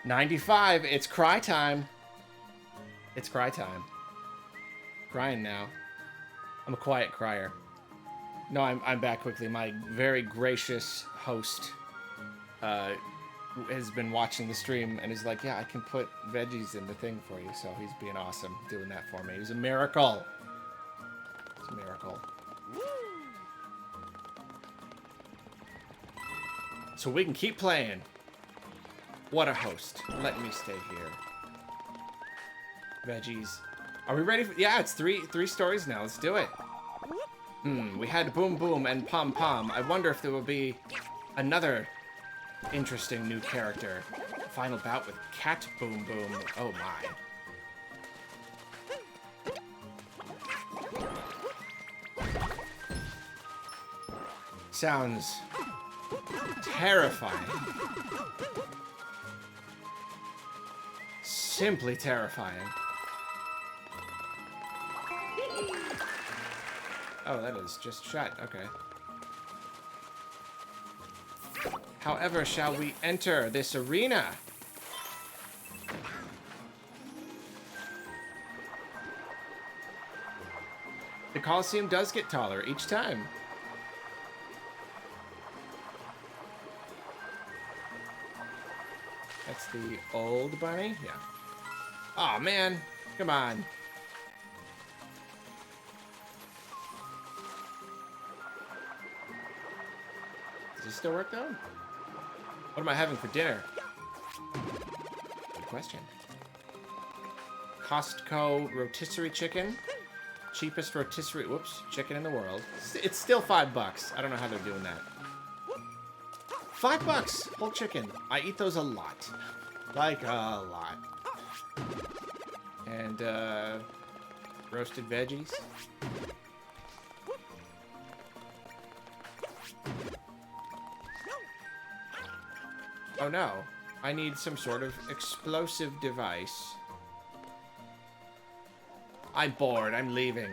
$95. It's cry time. It's cry time. Crying now. I'm a quiet crier. No, I'm back quickly. My very gracious host has been watching the stream and is like, yeah, I can put veggies in the thing for you. So he's being awesome doing that for me. It was a miracle. It's a miracle. So we can keep playing. What a host. Let me stay here. Veggies. Are we ready for... Yeah, it's three stories now. Let's do it. We had Boom Boom and Pom Pom. I wonder if there will be another interesting new character. Final bout with Cat Boom Boom. Oh my. Sounds terrifying. Simply terrifying. Oh, that is just shut. Okay. However, shall we enter this arena? The Coliseum does get taller each time. That's the old bunny? Yeah. Oh man, come on. Does this still work though? What am I having for dinner? Good question. Costco rotisserie chicken. Cheapest rotisserie, whoops, chicken in the world. It's still $5. I don't know how they're doing that. $5, whole chicken. I eat those a lot. Like a lot. And, roasted veggies. Oh no, I need some sort of explosive device. I'm bored, I'm leaving.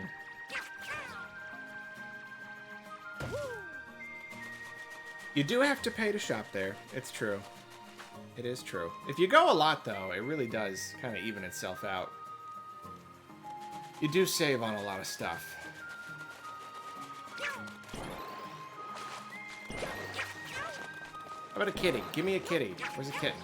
You do have to pay to shop there, it's true. It is true. If you go a lot though, it really does kind of even itself out. You do save on a lot of stuff. How about a kitty? Give me a kitty. Where's a kitten?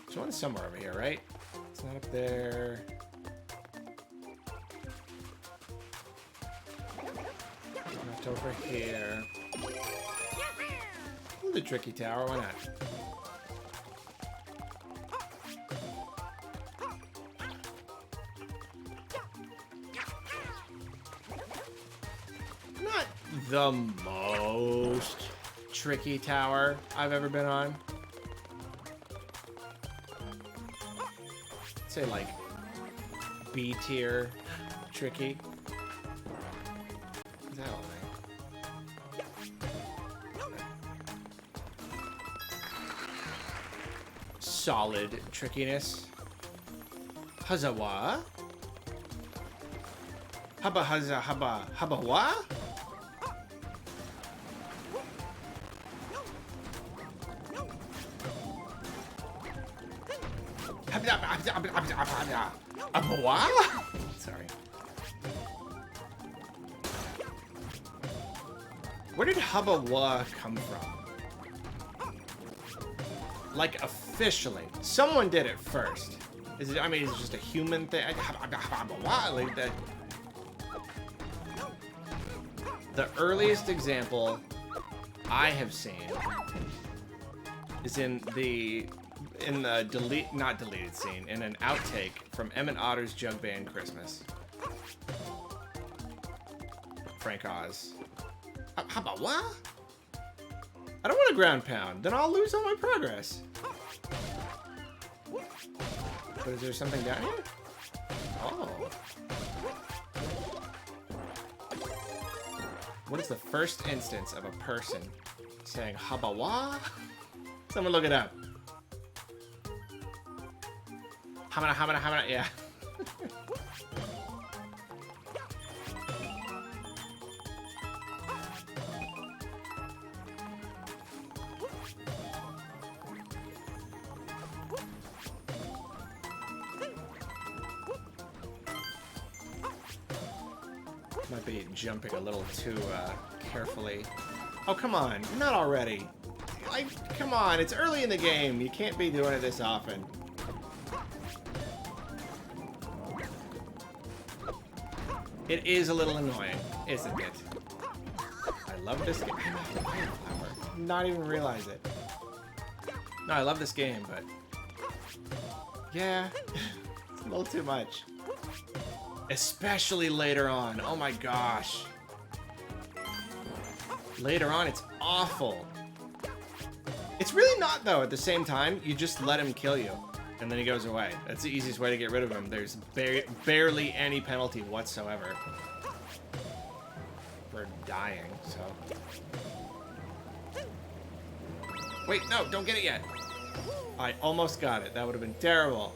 There's one somewhere over here, right? It's not up there. Not over here. Ooh, the tricky tower, why not? Not the most tricky tower I've ever been on. I'd say like B tier tricky. Is that all right? Solid trickiness. Huzawa? Hubba huzza hubba hubba wa? Sorry. Where did Hubba Wa come from? Like officially, someone did it first. Is it? I mean, is it just a human thing? Like that. The earliest example I have seen is in the not deleted scene, in an outtake from Emmett Otter's Jug Band Christmas. Frank Oz. How about what? I don't want a ground pound. Then I'll lose all my progress. But is there something down here? Oh. What is the first instance of a person saying habawa? Someone look it up. Hamana, yeah. Might be jumping a little too carefully. Oh, come on. Not already. Come on. It's early in the game. You can't be doing it this often. It is a little annoying, isn't it? I love this game. Not even realize it. No, I love this game, but... yeah, it's a little too much. Especially later on. Oh my gosh. Later on, it's awful. It's really not, though, at the same time. You just let him kill you, and then he goes away. That's the easiest way to get rid of him. There's barely any penalty whatsoever for dying, so... wait, no, don't get it yet. I almost got it. That would have been terrible.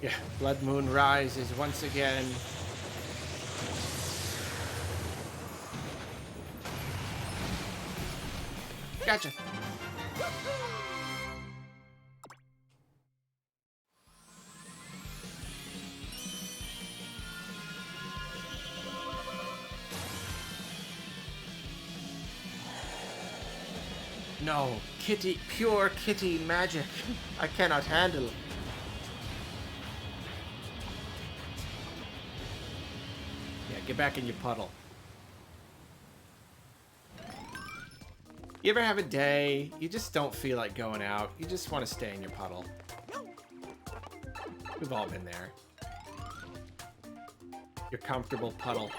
Yeah, Blood Moon rises once again. Gotcha. No, kitty, pure kitty magic. I cannot handle. Yeah, get back in your puddle. You ever have a day, you just don't feel like going out, you just want to stay in your puddle? We've all been there. Your comfortable puddle.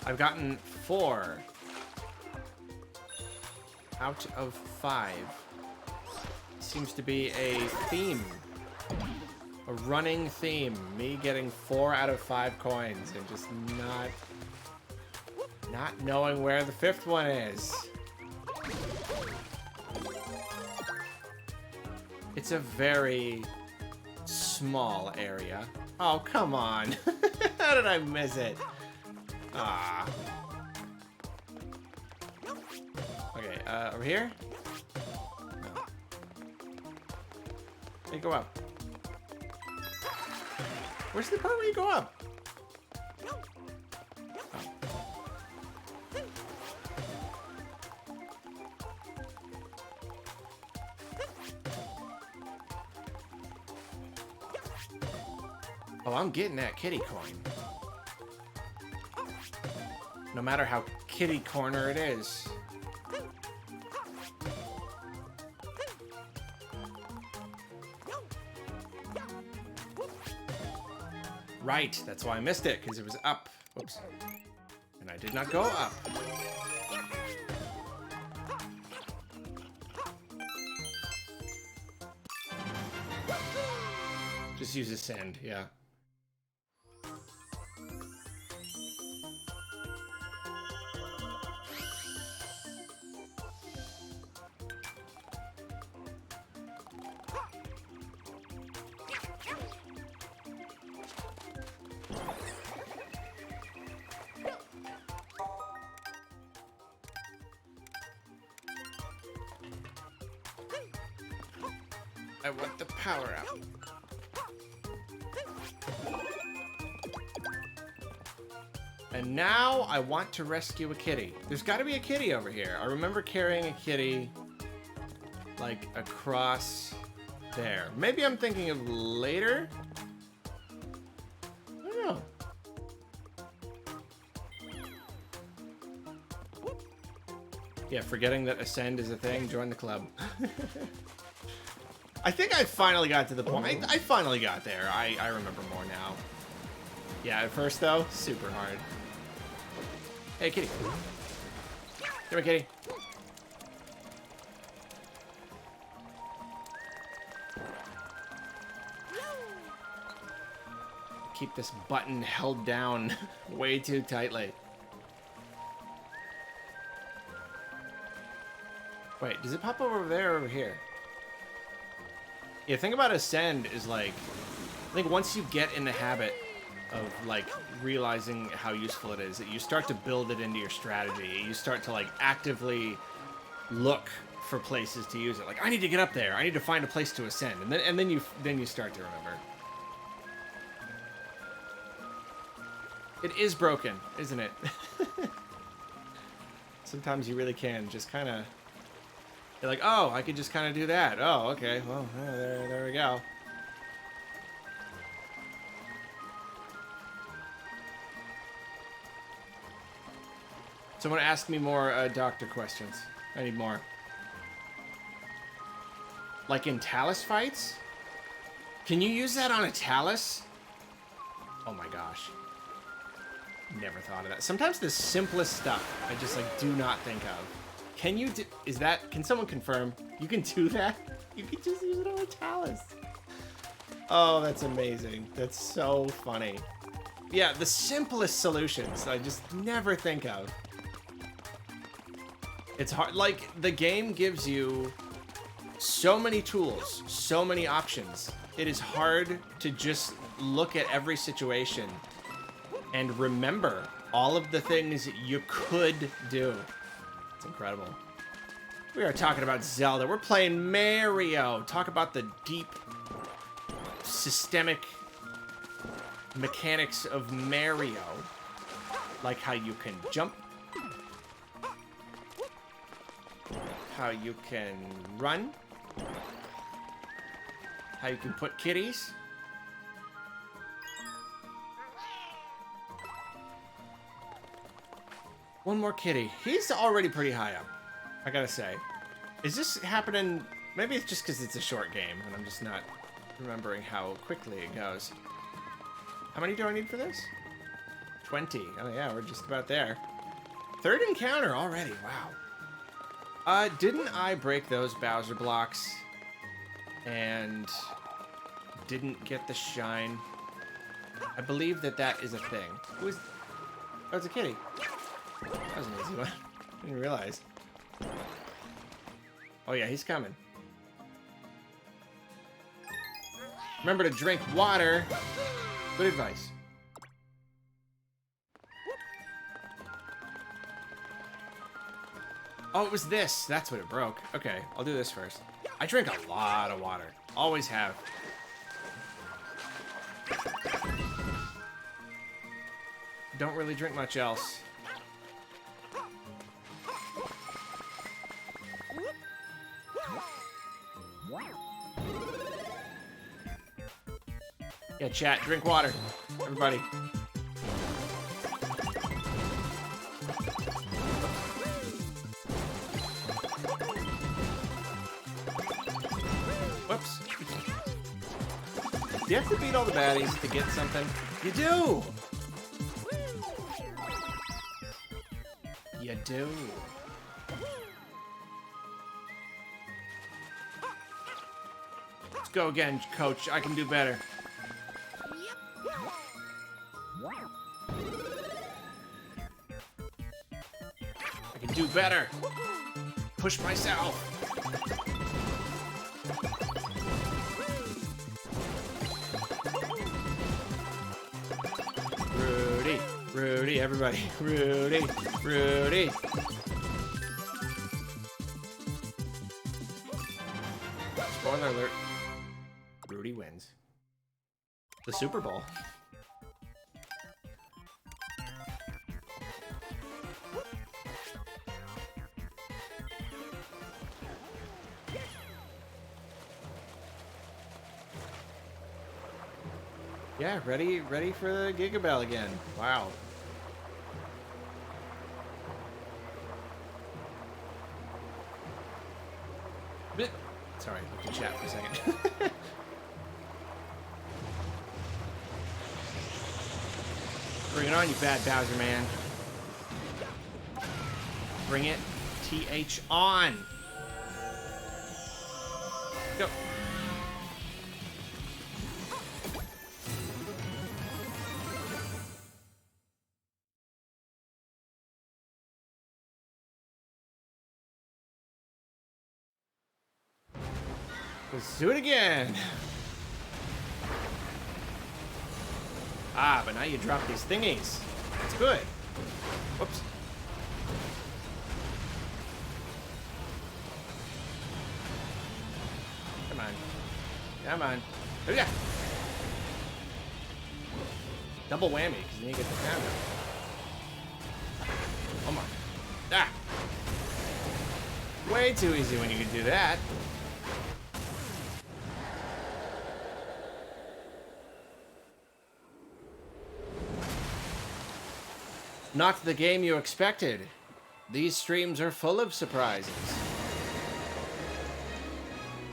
I've gotten 4 out of 5. Seems to be a theme. A running theme. Me getting 4 out of 5 coins and just not knowing where the 5th one is. It's a very small area. Oh, come on. How did I miss it? Ah. Okay, over here? No. Hey, go up. Where's the part where you go up? Oh, I'm getting that kitty coin. No matter how kitty corner it is. Right, that's why I missed it, because it was up. Whoops. And I did not go up. Just use a send, yeah. I want the power up. And now I want to rescue a kitty. There's got to be a kitty over here. I remember carrying a kitty like across there. Maybe I'm thinking of later. I don't know. Yeah, forgetting that Ascend is a thing. Join the club. I think I finally got to the point. I finally got there. I remember more now. Yeah, at first though, super hard. Hey, kitty. Come here, kitty. Keep this button held down way too tightly. Wait, does it pop over there or over here? Yeah, think about Ascend is like, I think once you get in the habit of like realizing how useful it is, that you start to build it into your strategy. You start to like actively look for places to use it. Like, I need to get up there. I need to find a place to ascend. And then you start to remember. It is broken, isn't it? Sometimes you really can just kind of... You're like, oh, I could just kind of do that. Oh, okay. Well, there we go. Someone ask me more doctor questions. I need more. Like in Talus fights? Can you use that on a Talus? Oh my gosh. Never thought of that. Sometimes the simplest stuff I just like do not think of. Can you do, can someone confirm? You can do that? You can just use it on a Talus. Oh, that's amazing. That's so funny. Yeah, the simplest solutions I just never think of. It's hard, like, the game gives you so many tools, so many options. It is hard to just look at every situation and remember all of the things you could do. It's incredible. We are talking about Zelda. We're playing Mario. Talk about the deep, systemic mechanics of Mario. Like how you can jump. How you can run. How you can put kitties. One more kitty. He's already pretty high up, I gotta say. Is this happening? Maybe it's just because it's a short game and I'm just not remembering how quickly it goes. How many do I need for this? 20. Oh yeah, we're just about there. Third encounter already. Wow. Didn't I break those Bowser blocks and didn't get the shine? I believe that is a thing. Who is... Oh, it's a kitty. That was an easy one. I didn't realize. Oh yeah, he's coming. Remember to drink water. Good advice. Oh, it was this. That's what it broke. Okay, I'll do this first. I drink a lot of water. Always have. Don't really drink much else. Yeah, chat, drink water. Everybody. Whoops. Do you have to beat all the baddies to get something? You do! You do. Let's go again, coach. I can do better. I can do better. Push myself. Rudy, Rudy, everybody. Rudy, Rudy. Spoiler alert. Rudy wins the Super Bowl. Yeah, ready for the Gigabell again. Wow. Sorry, looked at chat for a second. Bring it on, you bad Bowser man. Bring it, TH on. Go. Let's do it again. Ah, but now you drop these thingies. That's good. Whoops. Come on. Oh, yeah. Double whammy, because then you get the pound up. Come on. Ah! Way too easy when you can do that. Not the game you expected. These streams are full of surprises.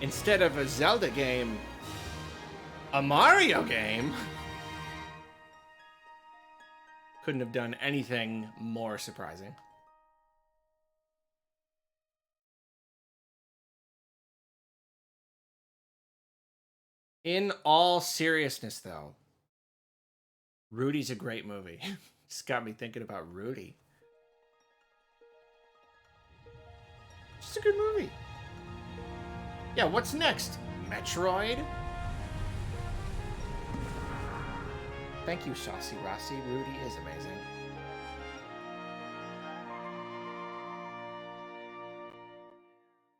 Instead of a Zelda game, a Mario game. Couldn't have done anything more surprising. In all seriousness, though, Rudy's a great movie. Just got me thinking about Rudy. Just a good movie. Yeah, what's next? Metroid? Thank you, Saucy Rossi. Rudy is amazing.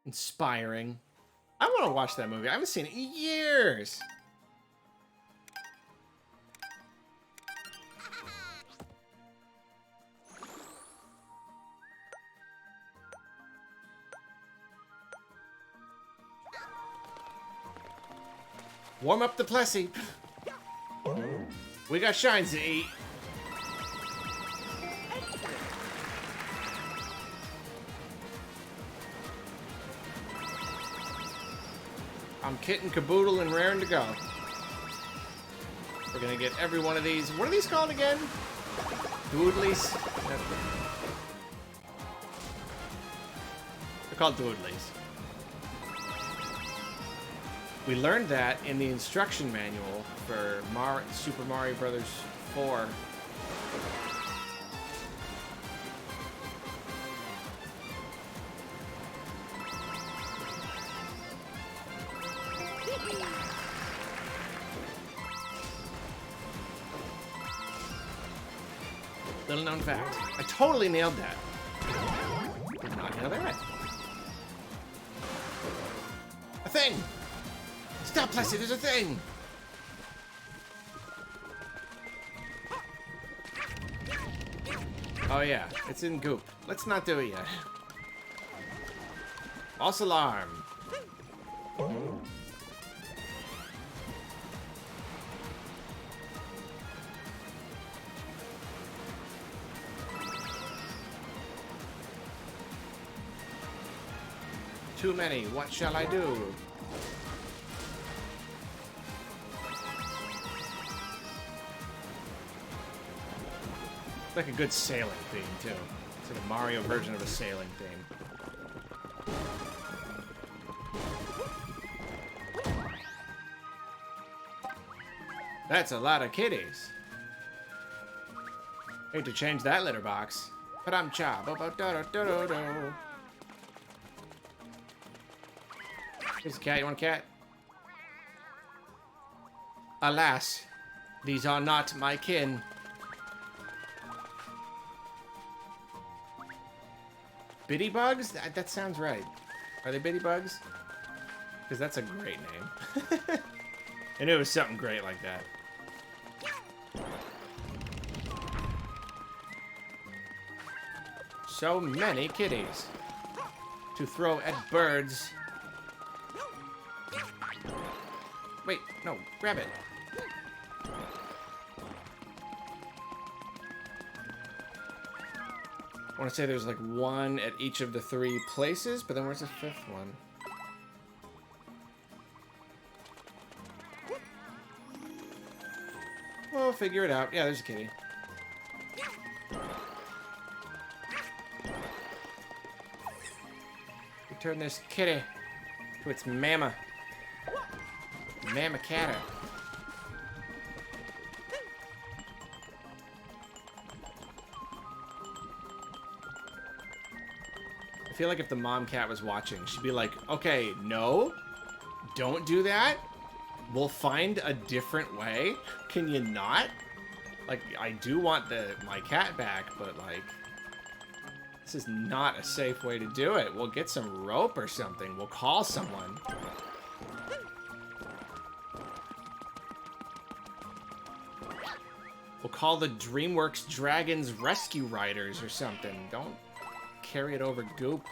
Inspiring. I want to watch that movie. I haven't seen it in years. Warm up the Plessy. We got shines to eat. I'm Kitten, Caboodle, and raring to go. We're gonna get every one of these. What are these called again? Doodlies? They're called Doodlies. We learned that in the instruction manual for Super Mario Brothers 4. Little known fact. I totally nailed that. Did not nail that. A thing! Stop, Plessy, there's a thing! Oh yeah, it's in Goop. Let's not do it yet. False alarm. Too many, what shall I do? It's like a good sailing theme, too. It's like a Mario version of a sailing theme. That's a lot of kitties. Hate to change that litter box. But I'm cha bo bo do do do do. Here's a cat. You want a cat? Alas, these are not my kin. Bitty Bugs? That sounds right. Are they Bitty Bugs? Because that's a great name. I knew it was something great like that. So many kitties to throw at birds. Wait, no, grab it. I want to say there's like one at each of the 3 places, but then where's the 5th one? We'll figure it out. Yeah, there's a kitty. Return this kitty to its mama. Mama catter. I feel like if the mom cat was watching, she'd be like, okay, no, don't do that. We'll find a different way. Can you not? Like, I do want my cat back, but like, this is not a safe way to do it. We'll get some rope or something. We'll call someone. We'll call the DreamWorks Dragons Rescue Riders or something. Don't carry it over Goop.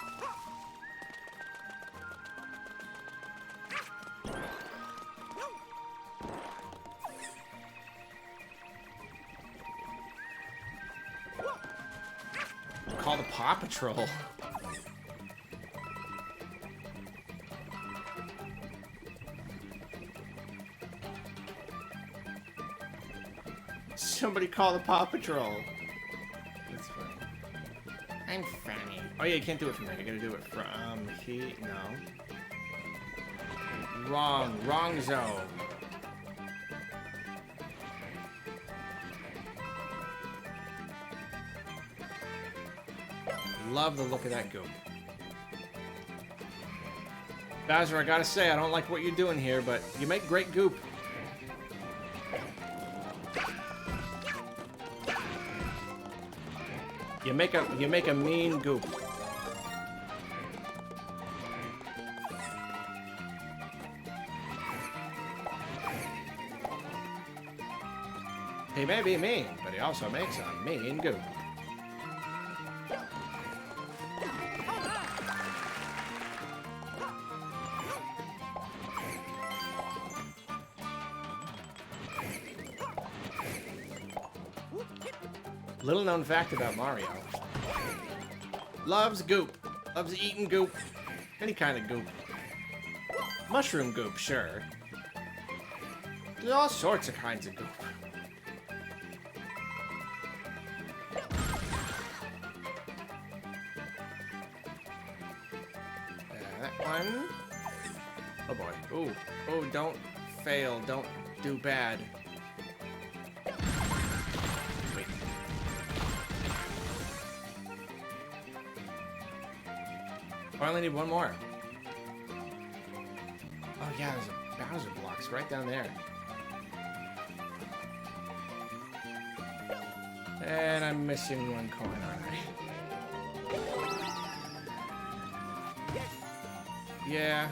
Call the Paw Patrol. Somebody call the Paw Patrol. That's funny. I'm funny. Oh yeah, you can't do it from there. You gotta do it from no. Wrong zone. Love the look of that Goop. Bowser, I gotta say, I don't like what you're doing here, but you make great Goop. You make a mean Goop. He may be mean, but he also makes a mean Goop. Little known fact about Mario. Loves Goop. Loves eating Goop. Any kind of Goop. Mushroom Goop, sure. There's all sorts of kinds of Goop. That one. Oh boy. Ooh. Oh, don't fail. Don't do bad. I only need one more. Oh yeah, there's a Bowser blocks right down there. And I'm missing one coin, aren't I? Yeah.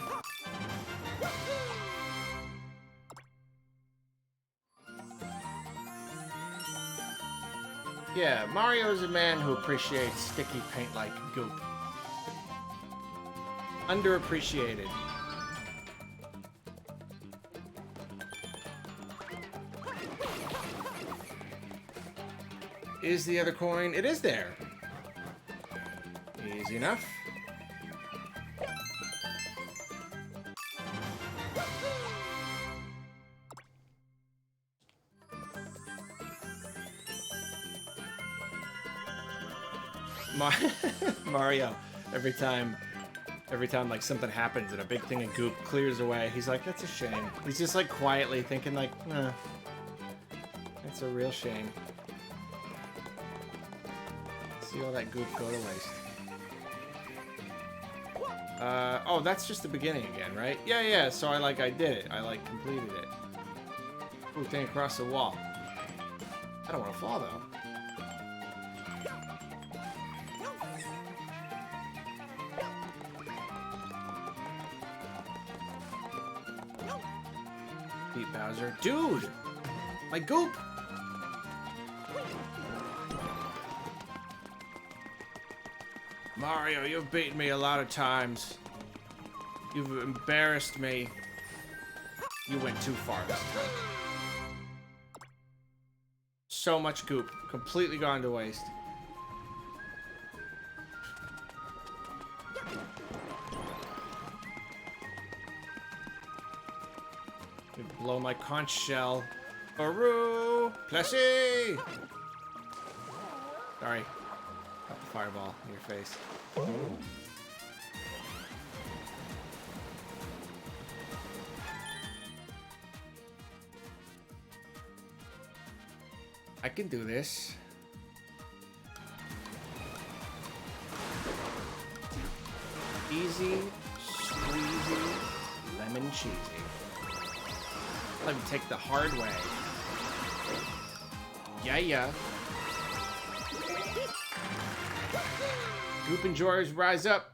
Yeah, Mario's a man who appreciates sticky paint like Goop. Underappreciated. Is the other coin? It is there. Easy enough. Mario, every time like something happens and a big thing of Goop clears away, he's like, that's a shame. He's just like quietly thinking like, that's a real shame. See all that Goop go to waste. Oh, that's just the beginning again, right? Yeah, so I did it. I completed it. Ooh, thing across the wall. I don't want to fall though. Beat Bowser. Dude! My Goop! Mario, you've beaten me a lot of times. You've embarrassed me. You went too far this time. So much Goop. Completely gone to waste. Blow my conch shell. Baru! Plessy! Sorry. Got the fireball in your face. I can do this. Easy, squeezy, lemon cheesy. Let me take the hard way. Yeah. Goop enjoyers rise up.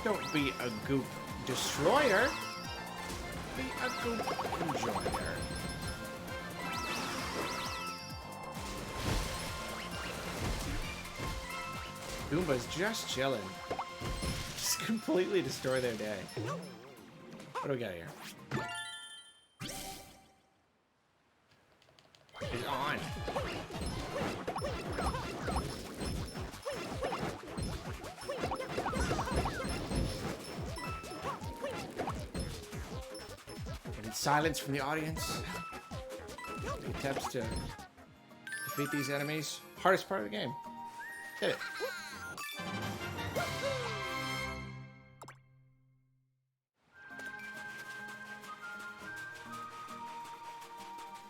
Don't be a Goop destroyer. Be a Goop enjoyer. Goomba's just chilling. Just completely destroy their day. What do we got here? It's on. Getting silence from the audience. The attempts to defeat these enemies. Hardest part of the game. Hit it.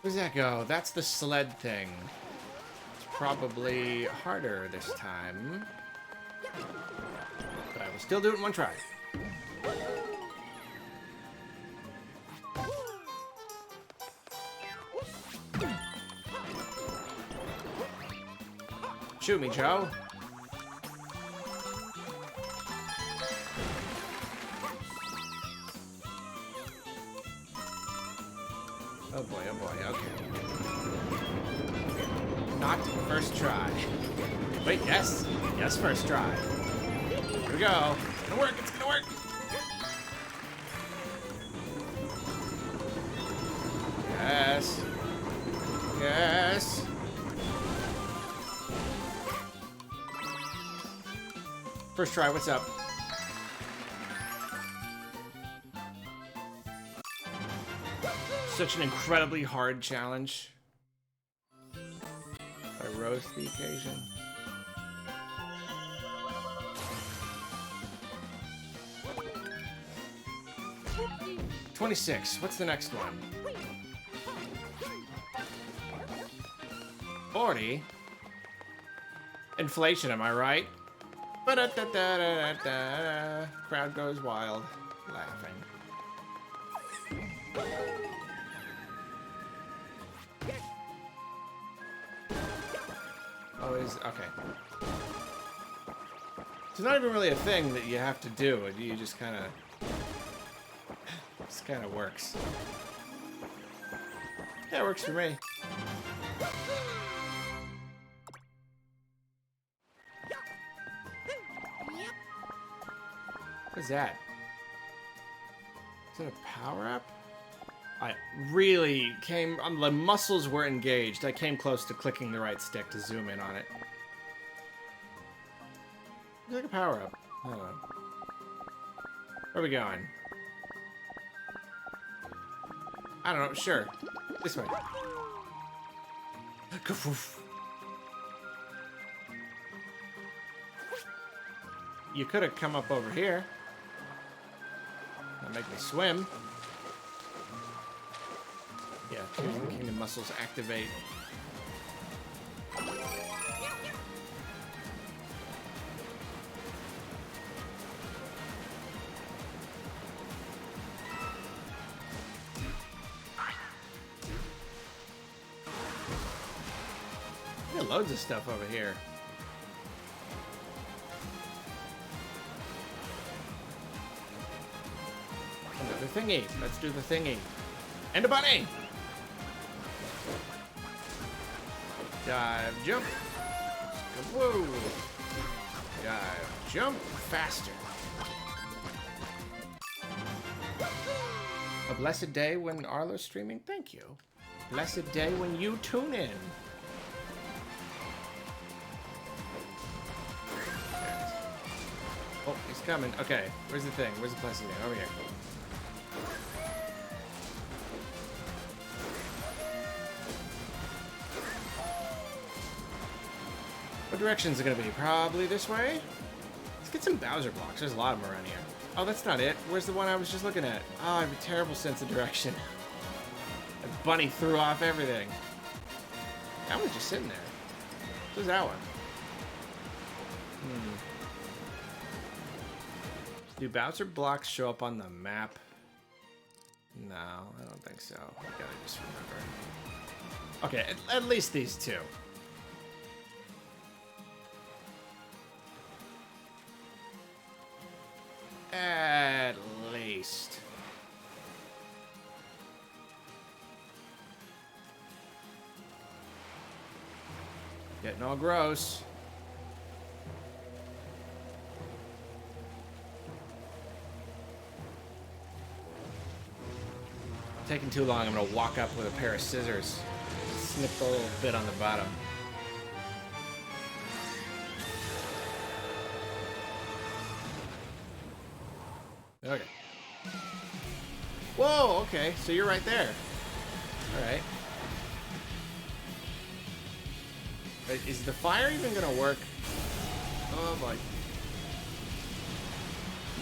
Where's that go? That's the sled thing. It's probably harder this time. But I will still do it in one try. Shoot me, Joe. Oh boy, okay. Not first try. Wait, yes. Yes, first try. Here we go. It's gonna work, it's gonna work. Yes. Yes. First try, what's up? Such an incredibly hard challenge. I rose to the occasion. $26. What's the next one? 40. Inflation, am I right? Ba-da-da-da-da-da. Crowd goes wild, laughing. Always okay. It's not even really a thing that you have to do. You just kind of works. Yeah, it works for me. What's that? Is that a power-up? I really came... the muscles were engaged. I came close to clicking the right stick to zoom in on it. It's like a power-up. I don't know. Where are we going? I don't know. Sure. This way. You could have come up over here. That'll make me swim. Yeah, kingdom muscles activate. There are loads of stuff over here. Another thingy. Let's do the thingy. And a bunny! Dive, jump. Whoa. Dive, jump. Faster. A blessed day when Arlo's streaming. Thank you. Blessed day when you tune in. Oh, he's coming. Okay, where's the thing? Where's the blessed thing? Over here. What direction is it going to be? Probably this way? Let's get some Bowser blocks. There's a lot of them around here. Oh, that's not it. Where's the one I was just looking at? Oh, I have a terrible sense of direction. The bunny threw off everything. That one's just sitting there. Who's that one? Do Bowser blocks show up on the map? No, I don't think so. I gotta just remember. Okay, at least these two. waste. Getting all gross. Taking too long, I'm gonna walk up with a pair of scissors. Snip the little bit on the bottom. Okay. Whoa, okay, so you're right there. Alright. Is the fire even gonna work? Oh boy.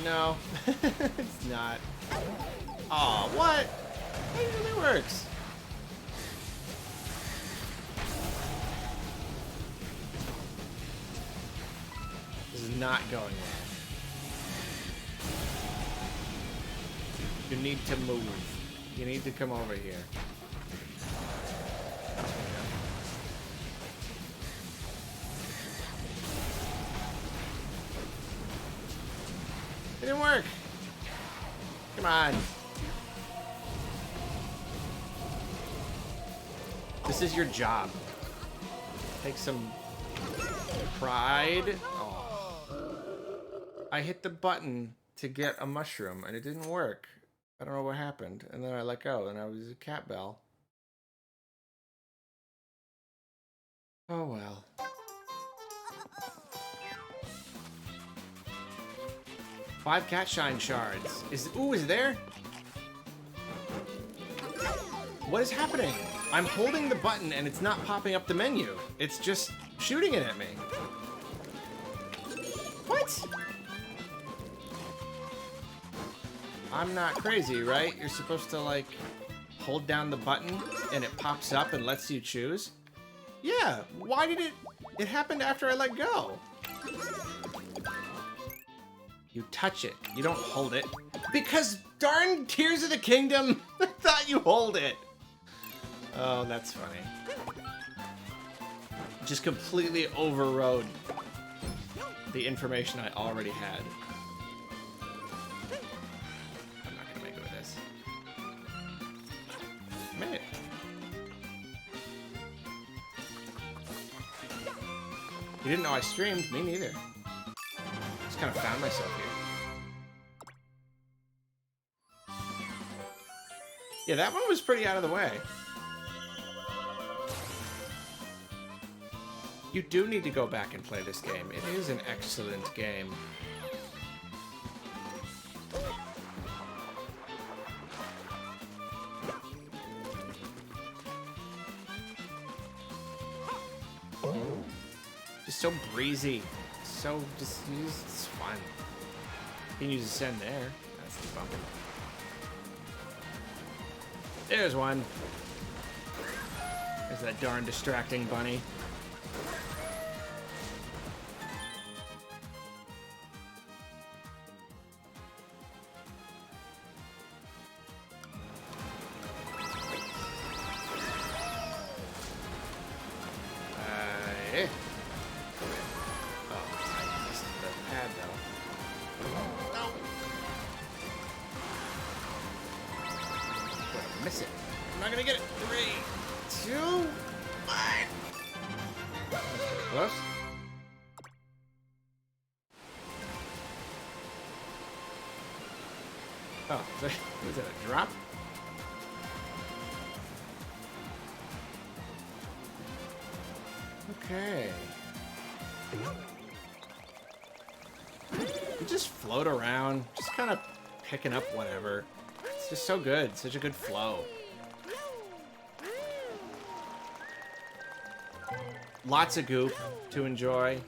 No, it's not. Aw, what? It usually works. This is not going well. You need to move. You need to come over here. It didn't work. Come on. This is your job. Take some pride. Oh. I hit the button to get a mushroom and it didn't work. I don't know what happened. And then I let go and I was a cat bell. Oh well. Five cat shine shards. Is it there? What is happening? I'm holding the button and it's not popping up the menu. It's just shooting it at me. What? I'm not crazy, right? You're supposed to like hold down the button and it pops up and lets you choose? Yeah, why did it happened after I let go? You touch it, you don't hold it. Because darn Tears of the Kingdom, I thought you hold it. Oh, that's funny. Just completely overrode the information I already had. I'm not gonna make it with this. Made it. You didn't know I streamed? Me neither. Just kind of found myself here. Yeah, that one was pretty out of the way. You do need to go back and play this game. It is an excellent game. Just so breezy. So just it's fun. You can use a send there. That's the bumper. There's one. There's that darn distracting bunny. Was it a drop? Okay. You just float around, just kind of picking up whatever. It's just so good, such a good flow. Lots of goop to enjoy.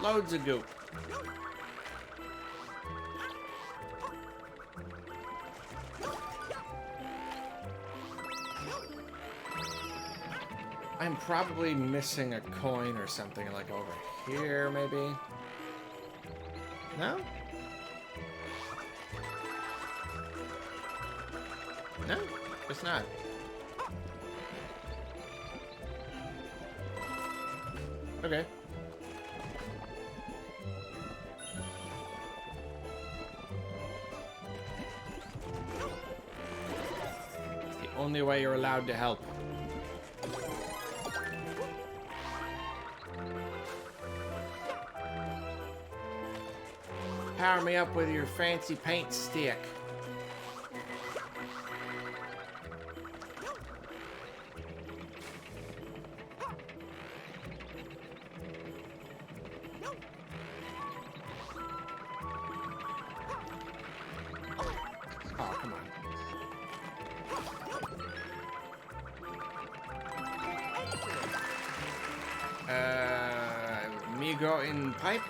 Loads of goop. I'm probably missing a coin or something, like over here, maybe? No? No, it's not. Okay. It's the only way you're allowed to help. Power me up with your fancy paint stick. Oh, come on. Me go in pipe?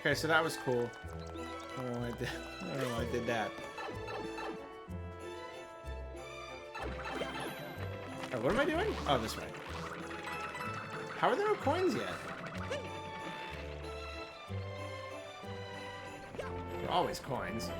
Okay, so that was cool. I don't know why I did that. Oh, what am I doing? Oh, this way. How are there no coins yet? There are always coins.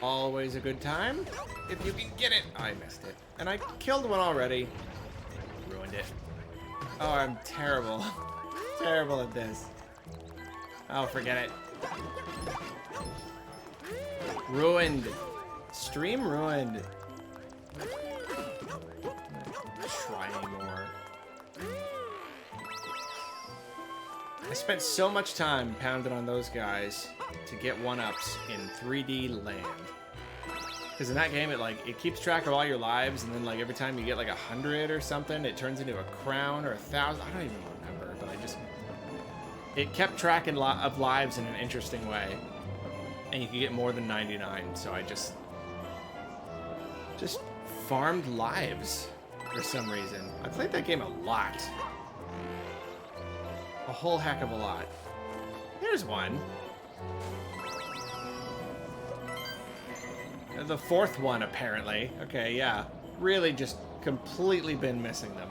Always a good time if you can get it. I missed it. And I killed one already. Ruined it. Oh, I'm terrible. Terrible at this. Oh, forget it. Ruined. Stream ruined. Try anymore. I spent so much time pounding on those guys to get 1-ups in 3D land. Because in that game, it keeps track of all your lives, and then like every time you get like 100 or something, it turns into a crown or 1,000. I don't even remember, but it kept track of lives in an interesting way, and you could get more than 99. So I just farmed lives for some reason. I played that game a lot, a whole heck of a lot. There's one. The fourth one, apparently. Okay, yeah. Really just completely been missing them.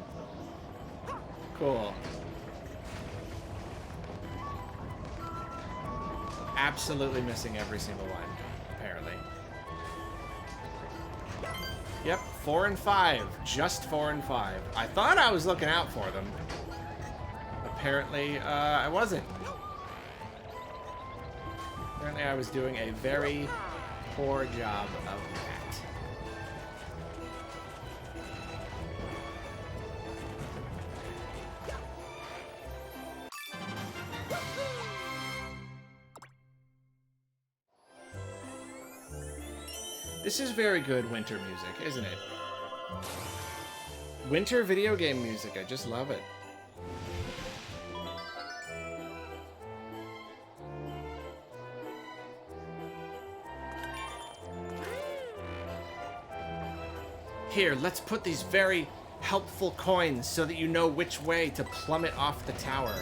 Cool. Absolutely missing every single one, apparently. Yep, 4 and 5. Just 4 and 5. I thought I was looking out for them. Apparently, I wasn't. Apparently, I was doing a very poor job of that. This is very good winter music, isn't it? Winter video game music, I just love it. Here, let's put these very helpful coins so that you know which way to plummet off the tower.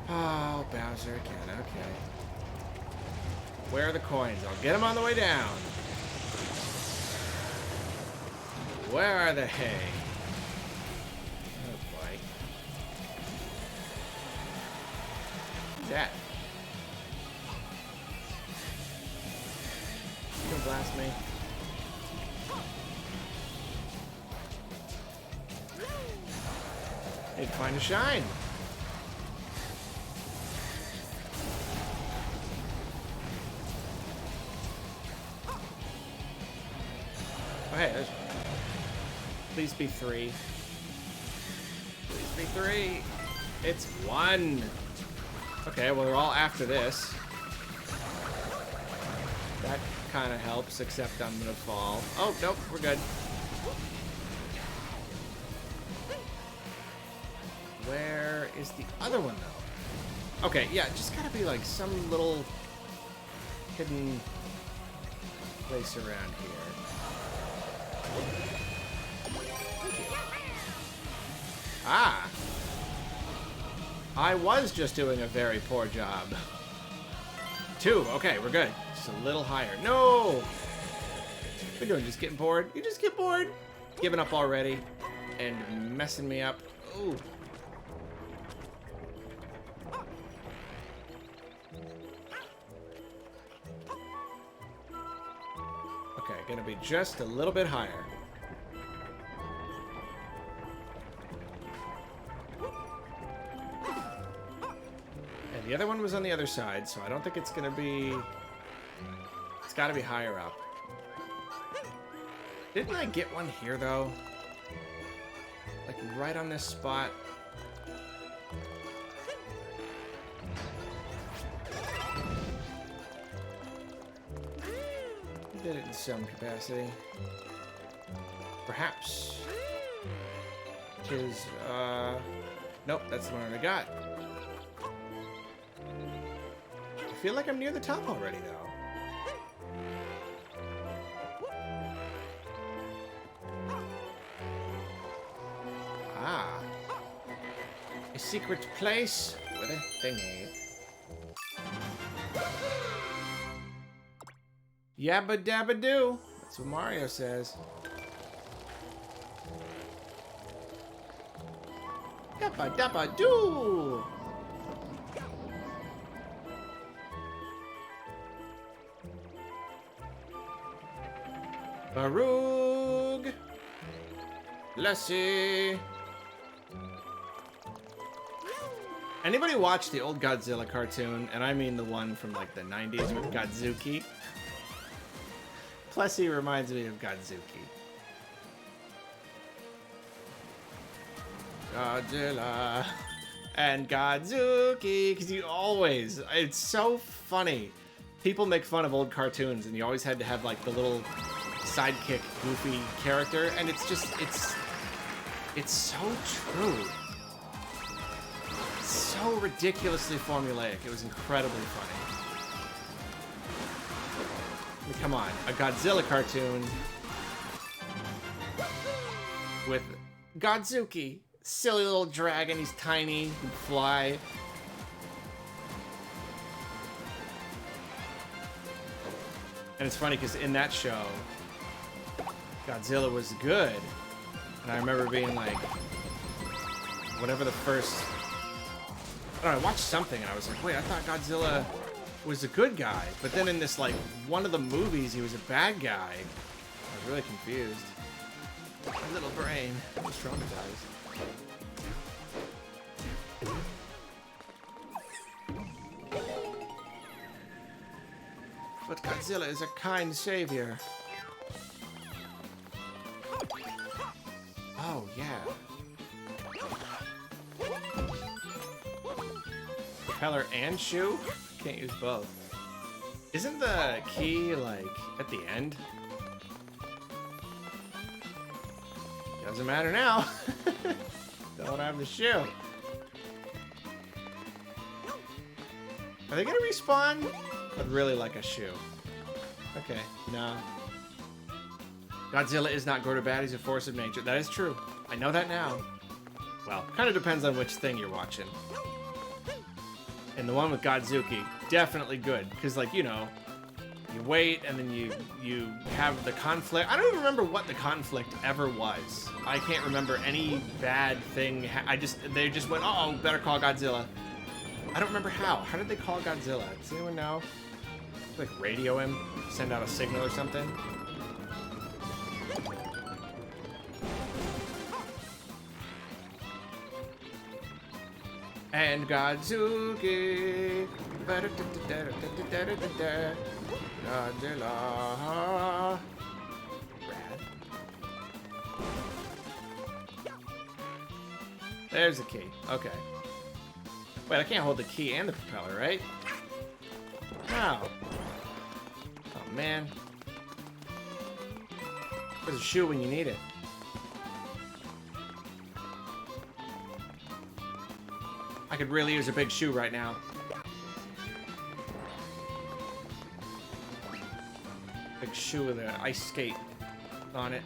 Oh, Bowser again, okay. Where are the coins? I'll get them on the way down. Where are the hay? Oh boy. What's that? You gonna blast me? Need to find a shine. Oh, hey, there's... Please be 3. Please be 3. It's 1. Okay, well, they're all after this. That kind of helps, except I'm gonna fall. Oh, nope, we're good. Where is the other one, though? Okay, yeah, just gotta be like some little hidden place around here. Thank you. Ah! I was just doing a very poor job. 2. Okay, we're good. Just a little higher. No! What are you doing? Just getting bored? You just get bored? Giving up already and messing me up. Ooh. Okay, gonna be just a little bit higher. And the other one was on the other side, so I don't think it's gonna be... It's gotta be higher up. Didn't I get one here, though? Like, right on this spot? Did it in some capacity. Perhaps. Tis, nope, that's the one I got. I feel like I'm near the top already, though. Ah. A secret place with a thingy. Yabba dabba doo. That's what Mario says. Yabba dabba doo. Barug. Lassie. Anybody watch the old Godzilla cartoon? And I mean the one from like the 90s with Godzuki. Plessy reminds me of Godzuki. Godzilla and Godzuki, because you always, it's so funny. People make fun of old cartoons, and you always had to have like the little sidekick, goofy character, and it's just, it's so true. So ridiculously formulaic. It was incredibly funny. I mean, come on, a Godzilla cartoon with Godzuki, silly little dragon. He's tiny, he can fly. And it's funny because in that show, Godzilla was good, and I remember being like, whatever the first. I don't know, I watched something and I was like, wait, I thought Godzilla was a good guy. But then in this, like, one of the movies, he was a bad guy. I was really confused. My little brain was traumatized. But Godzilla is a kind savior. Oh, yeah. Propeller and shoe? Can't use both. Isn't the key, like, at the end? Doesn't matter now. Don't have the shoe. Are they gonna respawn? I'd really like a shoe. Okay, nah. Godzilla is not good or bad, he's a force of nature. That is true. I know that now. Well, kind of depends on which thing you're watching. And the one with Godzuki, definitely good. Because, like, you know, you wait and then you have the conflict. I don't even remember what the conflict ever was. I can't remember any bad thing. They just went, uh-oh, better call Godzilla. I don't remember how. How did they call Godzilla? Does anyone know? Like, radio him? Send out a signal or something? And Godzuki. Godzilla. Rad. There's the key. Okay. Wait, I can't hold the key and the propeller, right? Wow. Oh, man. Where's the shoe when you need it? I could really use a big shoe right now. Big shoe with an ice skate on it.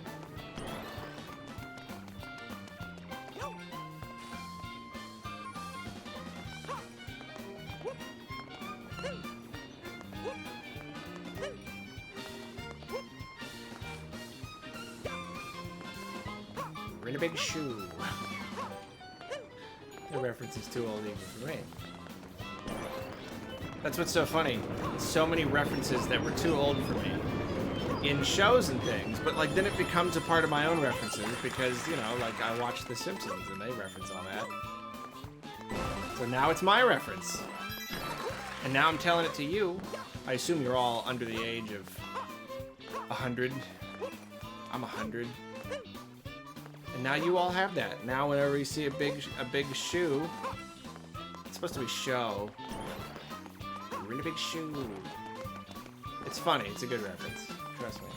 in a big shoe. The reference is too old even for me. That's what's so funny. So many references that were too old for me in shows and things, but like then it becomes a part of my own references because, you know, like I watch The Simpsons and they reference all that. So now it's my reference. And now I'm telling it to you. I assume you're all under the age of 100. I'm 100. And now you all have that. Now whenever you see a big shoe, it's supposed to be show. Really big shoe. It's funny. It's a good reference. Trust me.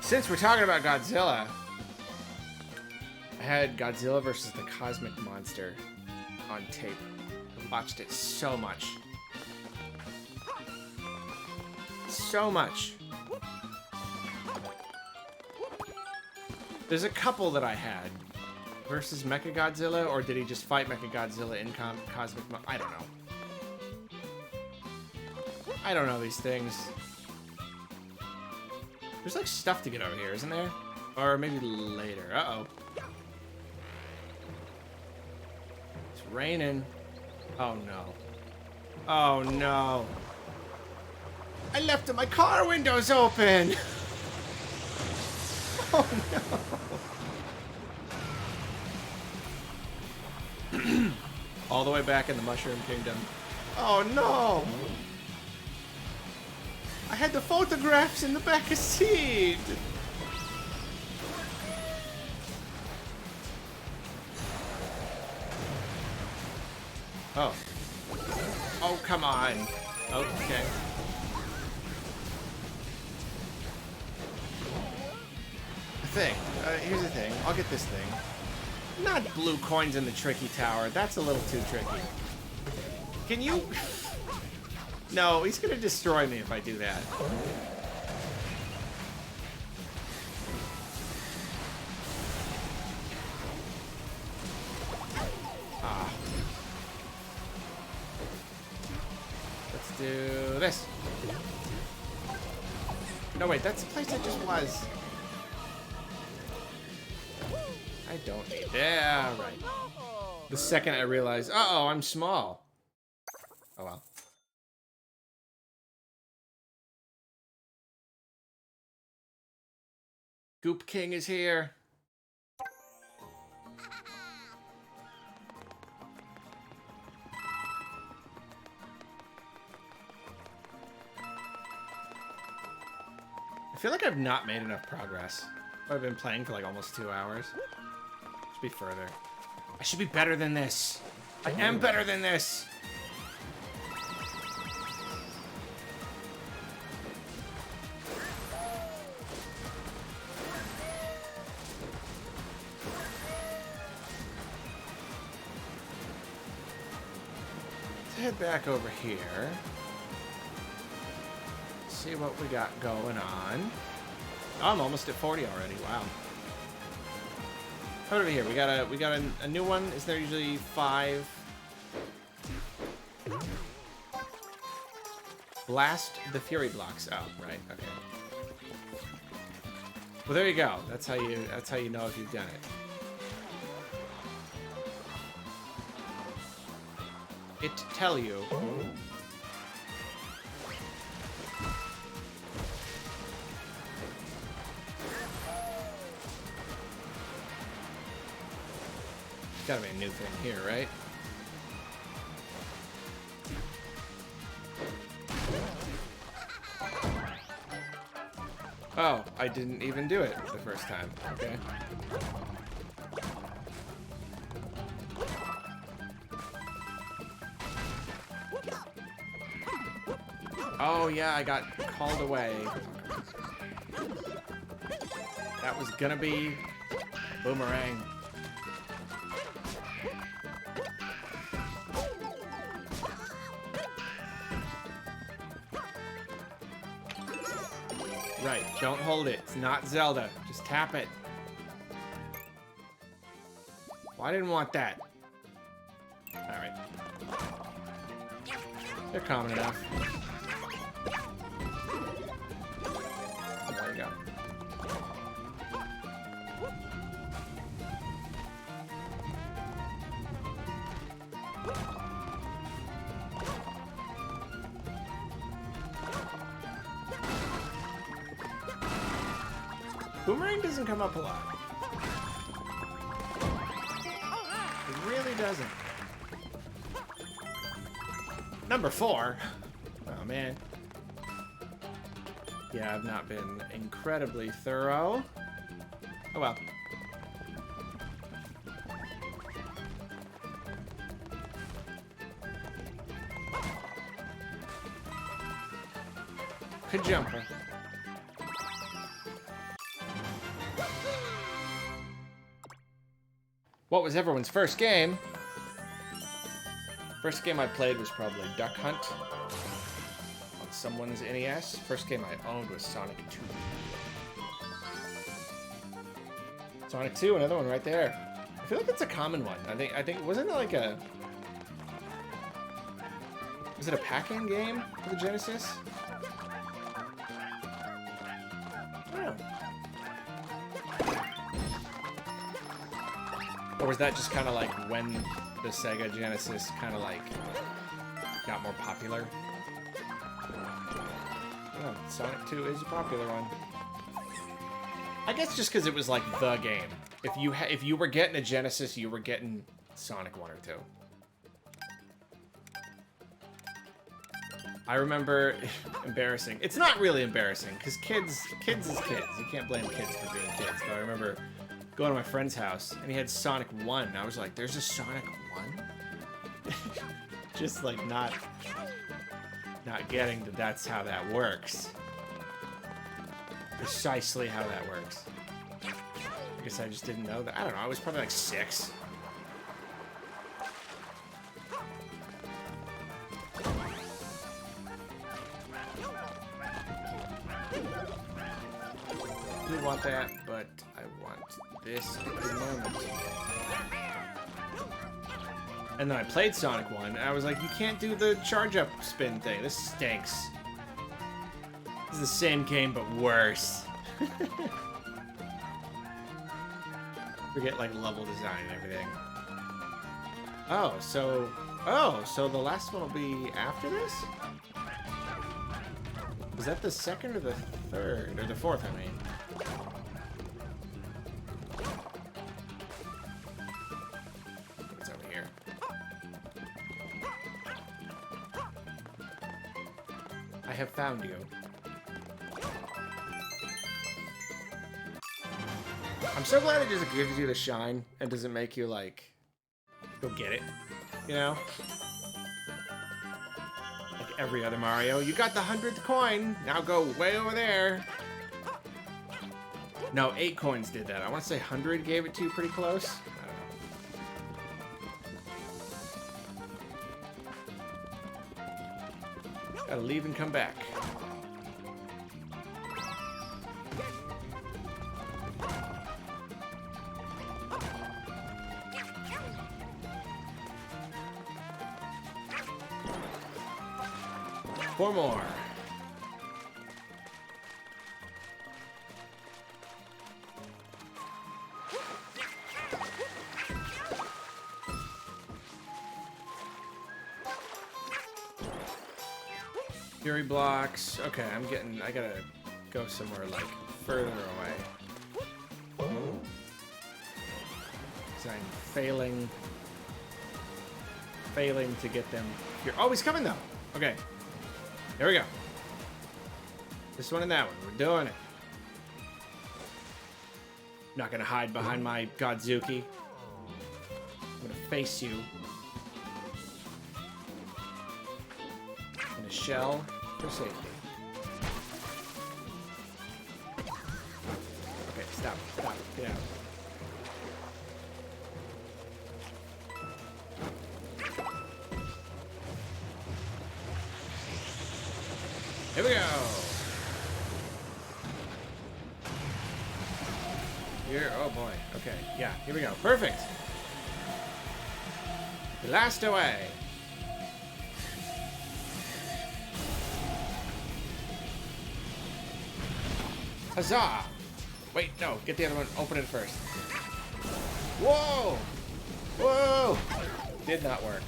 Since we're talking about Godzilla, I had Godzilla versus the Cosmic Monster on tape. I watched it so much. So much. There's a couple that I had. Versus Mechagodzilla, or did he just fight Mechagodzilla in Cosmic Monster? I don't know. I don't know these things. There's like stuff to get over here, isn't there? Or maybe later. Uh-oh. It's raining. Oh no. Oh no. I left my car windows open! Oh no. All the way back in the Mushroom Kingdom. Oh no! I had the photographs in the back of seat! Oh. Oh, come on. Okay. Here's the thing. I'll get this thing. Not blue coins in the tricky tower. That's a little too tricky. Can you... No, he's gonna destroy me if I do that. Ah. Let's do this. No, wait, that's the place I just was. I don't need that. Right. The second I realized, uh-oh, I'm small. Oh well. Goop King is here. I feel like I've not made enough progress. I've been playing for like almost 2 hours. Should be further. I should be better than this. I am better than this. Let's head back over here. See what we got going on. Oh, I'm almost at 40 already. Wow. Over here, we got a new one. Is there usually 5? Blast the Fury blocks. Oh, right. Okay. Well, there you go. That's how you know if you've done it. It tell you. Gotta be a new thing here, right? Oh, I didn't even do it the first time. Okay. Oh yeah, I got called away. That was gonna be Boomerang. Right, don't hold it. It's not Zelda. Just tap it. Well, I didn't want that. Alright. They're common enough. There you go. Boomerang doesn't come up a lot. It really doesn't. Number 4. Oh, man. Yeah, I've not been incredibly thorough. Oh, well. Ka-jumper. What was everyone's first game? First game I played was probably Duck Hunt on someone's NES. First game I owned was Sonic 2. Sonic 2, another one right there. I feel like it's a common one. I think wasn't it like a... Was it a Pac-Man game for the Genesis? Or was that just kind of like when the Sega Genesis kind of like got more popular? Oh, Sonic 2 is a popular one. I guess just because it was like the game. If you were getting a Genesis, you were getting Sonic 1 or 2. I remember, embarrassing. It's not really embarrassing because kids is kids. You can't blame kids for being kids. But I remember going to my friend's house, and he had Sonic 1, and I was like, there's a Sonic 1? Just, like, not getting that that's how that works. Precisely how that works. I guess I just didn't know that. I don't know, I was probably, like, 6. I do want that, but I want this at the moment. And then I played Sonic 1, and I was like, you can't do the charge-up spin thing. This stinks. This is the same game, but worse. Forget, like, level design and everything. Oh, so the last one will be after this? Is that the second or the third? Or the fourth, I mean. What's over here? I have found you. I'm so glad it just gives you the shine and doesn't make you, like, go get it, you know? Like every other Mario. You got the 100th coin, now go way over there. No, 8 coins did that. I want to say 100 gave it to you pretty close. I don't know. Gotta leave and come back. Four more. Fury blocks. Okay, I gotta go somewhere like further away. Oh. So I'm failing to get them here. Oh, he's coming though. Okay. There we go. This one and that one. We're doing it. I'm not gonna hide behind my Godzuki. I'm gonna face you. In a shell for safety. Okay, stop. Get out. Here we go. Here, oh boy. Okay, yeah, here we go. Perfect. Blast away. Huzzah! Wait, no, get the other one. Open it first. Whoa! Whoa! Did not work.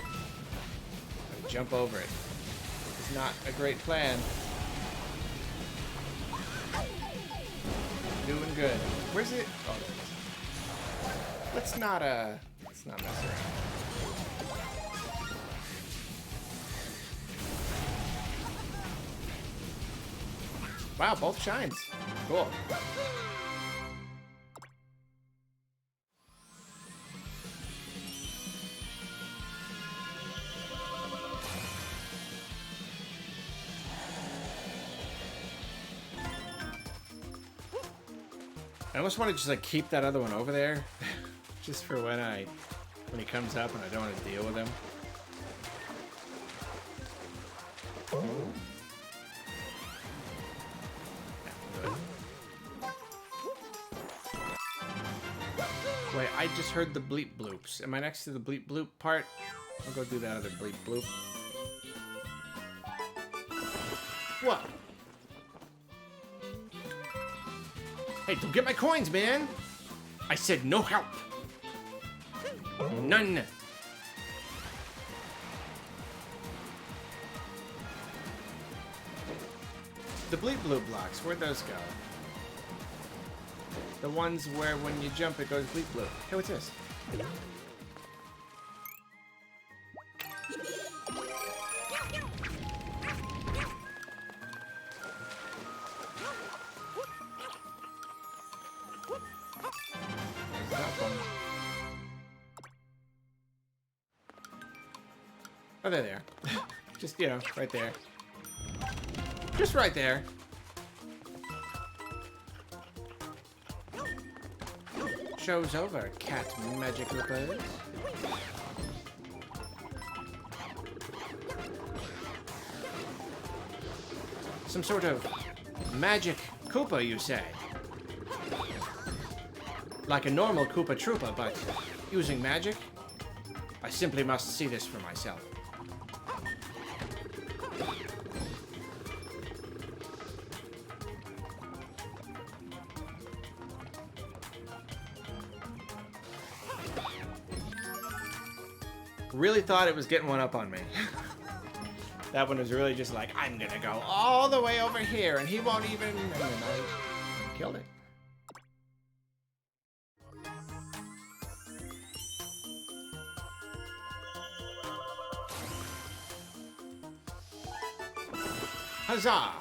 Jump over it. It's not a great plan. Doing good. Where's it? Oh, there it is. Let's not mess around. Wow, both shines. Cool. I almost want to just like keep that other one over there, just for when he comes up and I don't want to deal with him. Wait, I just heard the bleep bloops. Am I next to the bleep bloop part? I'll go do that other bleep bloop. What? Hey, don't get my coins, man! I said no help! None! The bleep bloop blocks, where'd those go? The ones where when you jump it goes bleep bloop. Hey, what's this? Oh, they're there. Just, you know, right there. Just right there. Show's over, cat magic rippers. Some sort of magic Koopa, you say? Like a normal Koopa Troopa, but using magic? I simply must see this for myself. Really thought it was getting one up on me. That one was really just like, I'm gonna go all the way over here and he won't even... And then I killed it. Huzzah!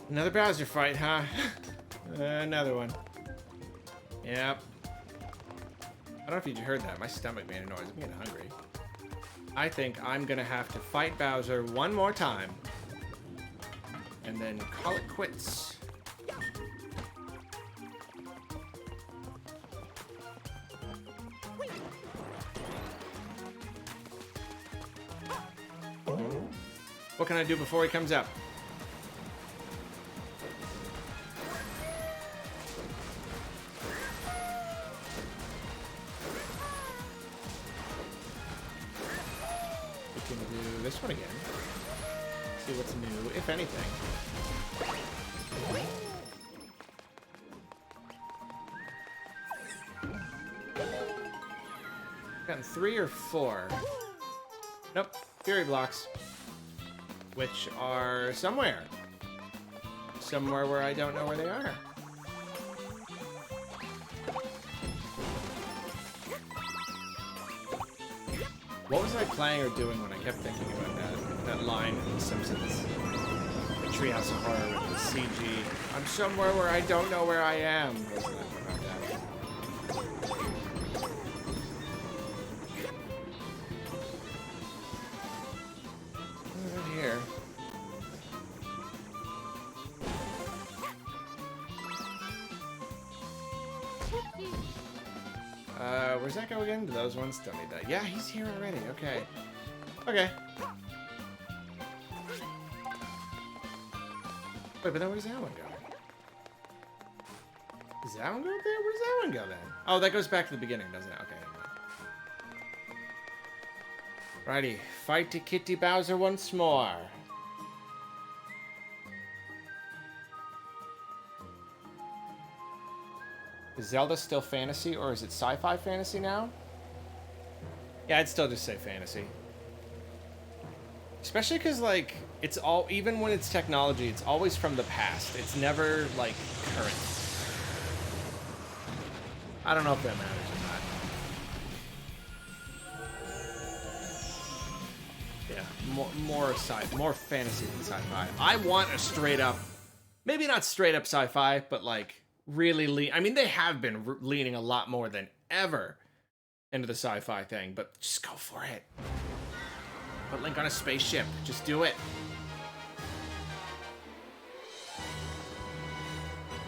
Another Bowser fight, huh? Another one. Yep. I don't know if you heard that. My stomach made a noise. I'm getting hungry. I think I'm gonna have to fight Bowser one more time. And then call it quits. What can I do before he comes up? We can do this one again. See what's new, if anything. Gotten 3 or 4. Nope, Fury blocks. Which are somewhere. Somewhere where I don't know where they are. What was I playing or doing when I kept thinking about that line in The Simpsons? The Treehouse of Horror with the CG. I'm somewhere where I don't know where I am. Wasn't that about that? Here. Where's that go again? Do those ones don't need that? Yeah, he's here already. Okay. Okay. Wait, but then where's that one going? Does that one go up there? Where does that one go then? Oh, that goes back to the beginning, doesn't it? Okay. Righty. Fight to Kitty Bowser once more. Is Zelda still fantasy, or is it sci-fi fantasy now? Yeah, I'd still just say fantasy. Especially because, like, it's all, even when it's technology, it's always from the past. It's never, like, current. I don't know if that matters or not. Yeah, more fantasy than sci-fi. I want a straight up, maybe not straight up sci-fi, but, like, really I mean, they have been leaning a lot more than ever into the sci-fi thing, but just go for it. Put Link on a spaceship. Just do it.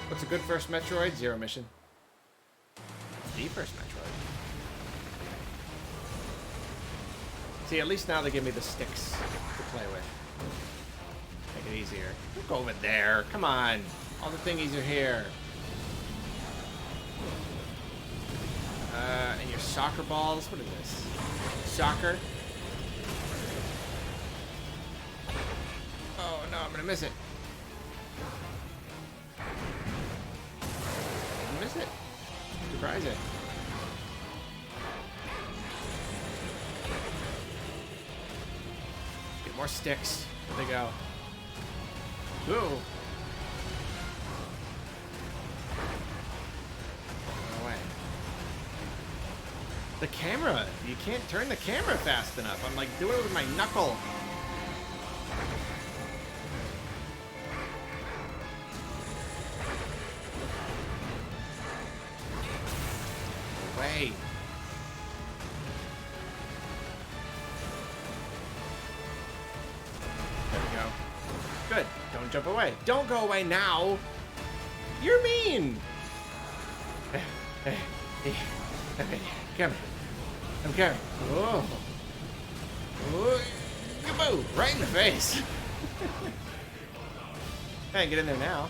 What's a good first Metroid? Zero mission. The first Metroid. See, at least now they give me the sticks to play with. Make it easier. Don't go over there. Come on. All the thingies are here. And your soccer balls. What is this? Soccer? Oh no, I'm gonna miss it. Miss it. Surprise it. Get more sticks. Where'd they go? Ooh. The camera. You can't turn the camera fast enough. I'm like doing it with my knuckle. Wait. There we go. Good. Don't jump away. Don't go away now. You're mean. Come here. I'm coming. Whoa. Whoa. Kaboo! Right in the face. Can't get in there now.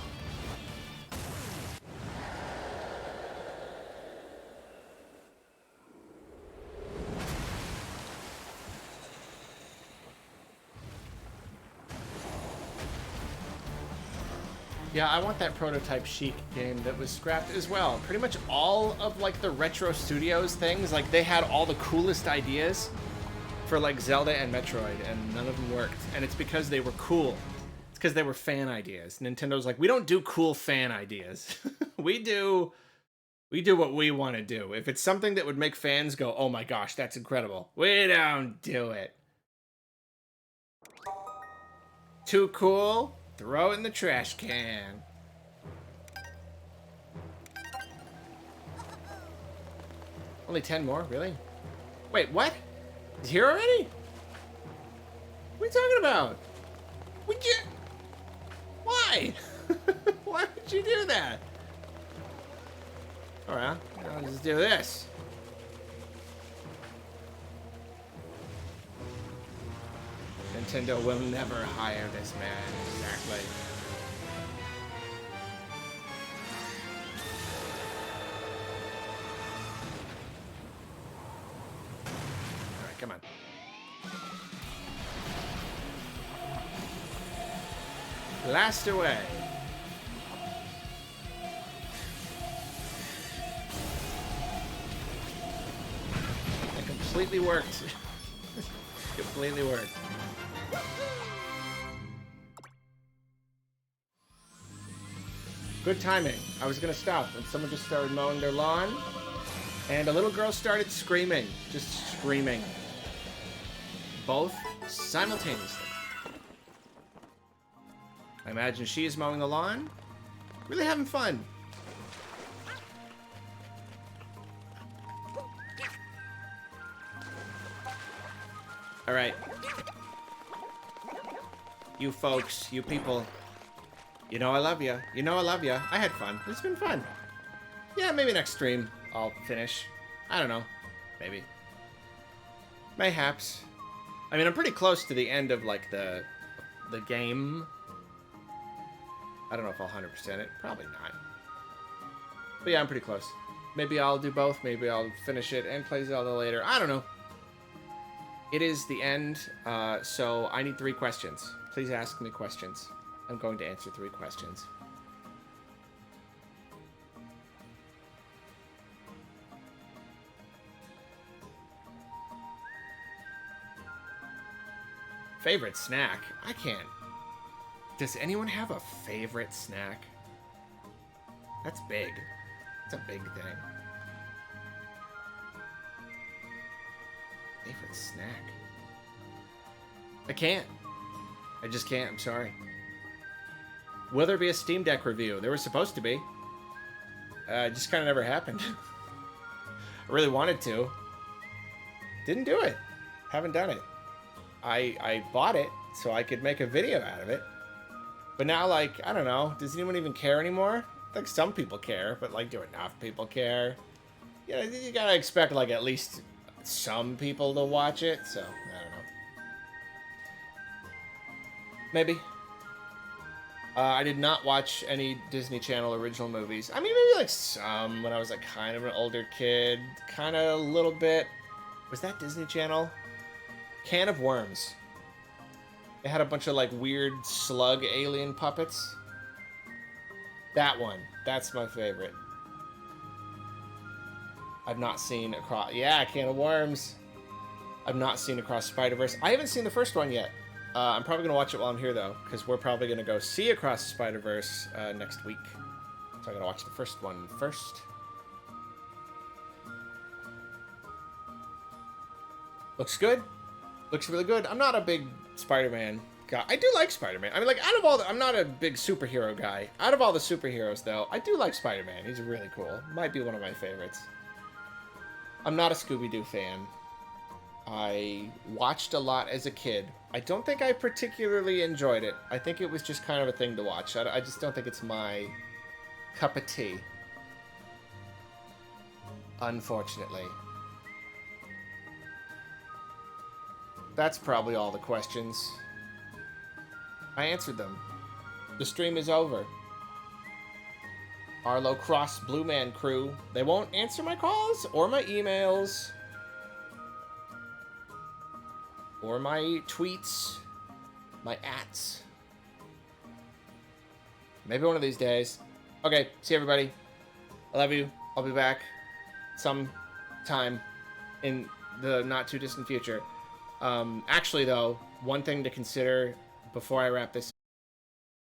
Yeah, I want that prototype Chic game that was scrapped as well. Pretty much all of, like, the Retro Studios things, like, they had all the coolest ideas for, like, Zelda and Metroid, and none of them worked. And it's because they were cool. It's because they were fan ideas. Nintendo's like, we don't do cool fan ideas. we do what we want to do. If it's something that would make fans go, oh my gosh, that's incredible, we don't do it. Too cool? Throw it in the trash can. Only 10 more? Really? Wait, what? Is here already? What are you talking about? Would you... Why? Why would you do that? Alright, I'll just do this. Nintendo will never hire this man. Exactly. Alright, come on. Blast away. It completely worked. Completely worked. Good timing. I was gonna stop and someone just started mowing their lawn and a little girl started screaming. Just screaming. Both simultaneously. I imagine she is mowing the lawn. Really having fun. Alright. You folks, you people. You know I love you. You know I love you. I had fun. It's been fun. Yeah, maybe next stream I'll finish. I don't know. Maybe. Mayhaps. I mean, I'm pretty close to the end of, like, the game. I don't know if I'll 100% it. Probably not. But yeah, I'm pretty close. Maybe I'll do both. Maybe I'll finish it and play Zelda later. I don't know. It is the end, so I need 3 questions. Please ask me questions. I'm going to answer 3 questions. Favorite snack? I can't. Does anyone have a favorite snack? That's big. That's a big thing. Favorite snack? I can't. I just can't. I'm sorry. Will there be a Steam Deck review? There was supposed to be. It just kind of never happened. I really wanted to. Didn't do it. Haven't done it. I bought it so I could make a video out of it. But now, like, I don't know. Does anyone even care anymore? Like, some people care, but, like, do enough people care? You know, you gotta expect, like, at least some people to watch it, so, I don't know. Maybe. I did not watch any Disney Channel original movies. I mean, maybe, like, some when I was, like, kind of an older kid. Kind of a little bit. Was that Disney Channel? Can of Worms. It had a bunch of, like, weird slug alien puppets. That one. That's my favorite. I've not seen Across... Yeah, Can of Worms. I've not seen Across Spider-Verse. I haven't seen the first one yet. I'm probably going to watch it while I'm here, though, because we're probably going to go see Across Spider-Verse next week. So I'm going to watch the first one first. Looks good. Looks really good. I'm not a big Spider-Man guy. I do like Spider-Man. I mean, like, out of all the... I'm not a big superhero guy. Out of all the superheroes, though, I do like Spider-Man. He's really cool. Might be one of my favorites. I'm not a Scooby-Doo fan. I watched a lot as a kid. I don't think I particularly enjoyed it. I think it was just kind of a thing to watch. I just don't think it's my cup of tea. Unfortunately. That's probably all the questions. I answered them. The stream is over. Arlo Cross Blue Man crew. They won't answer my calls or my emails or my tweets, my ats. Maybe one of these days. Okay, see everybody. I love you. I'll be back sometime in the not too distant future. Actually, though, one thing to consider before I wrap this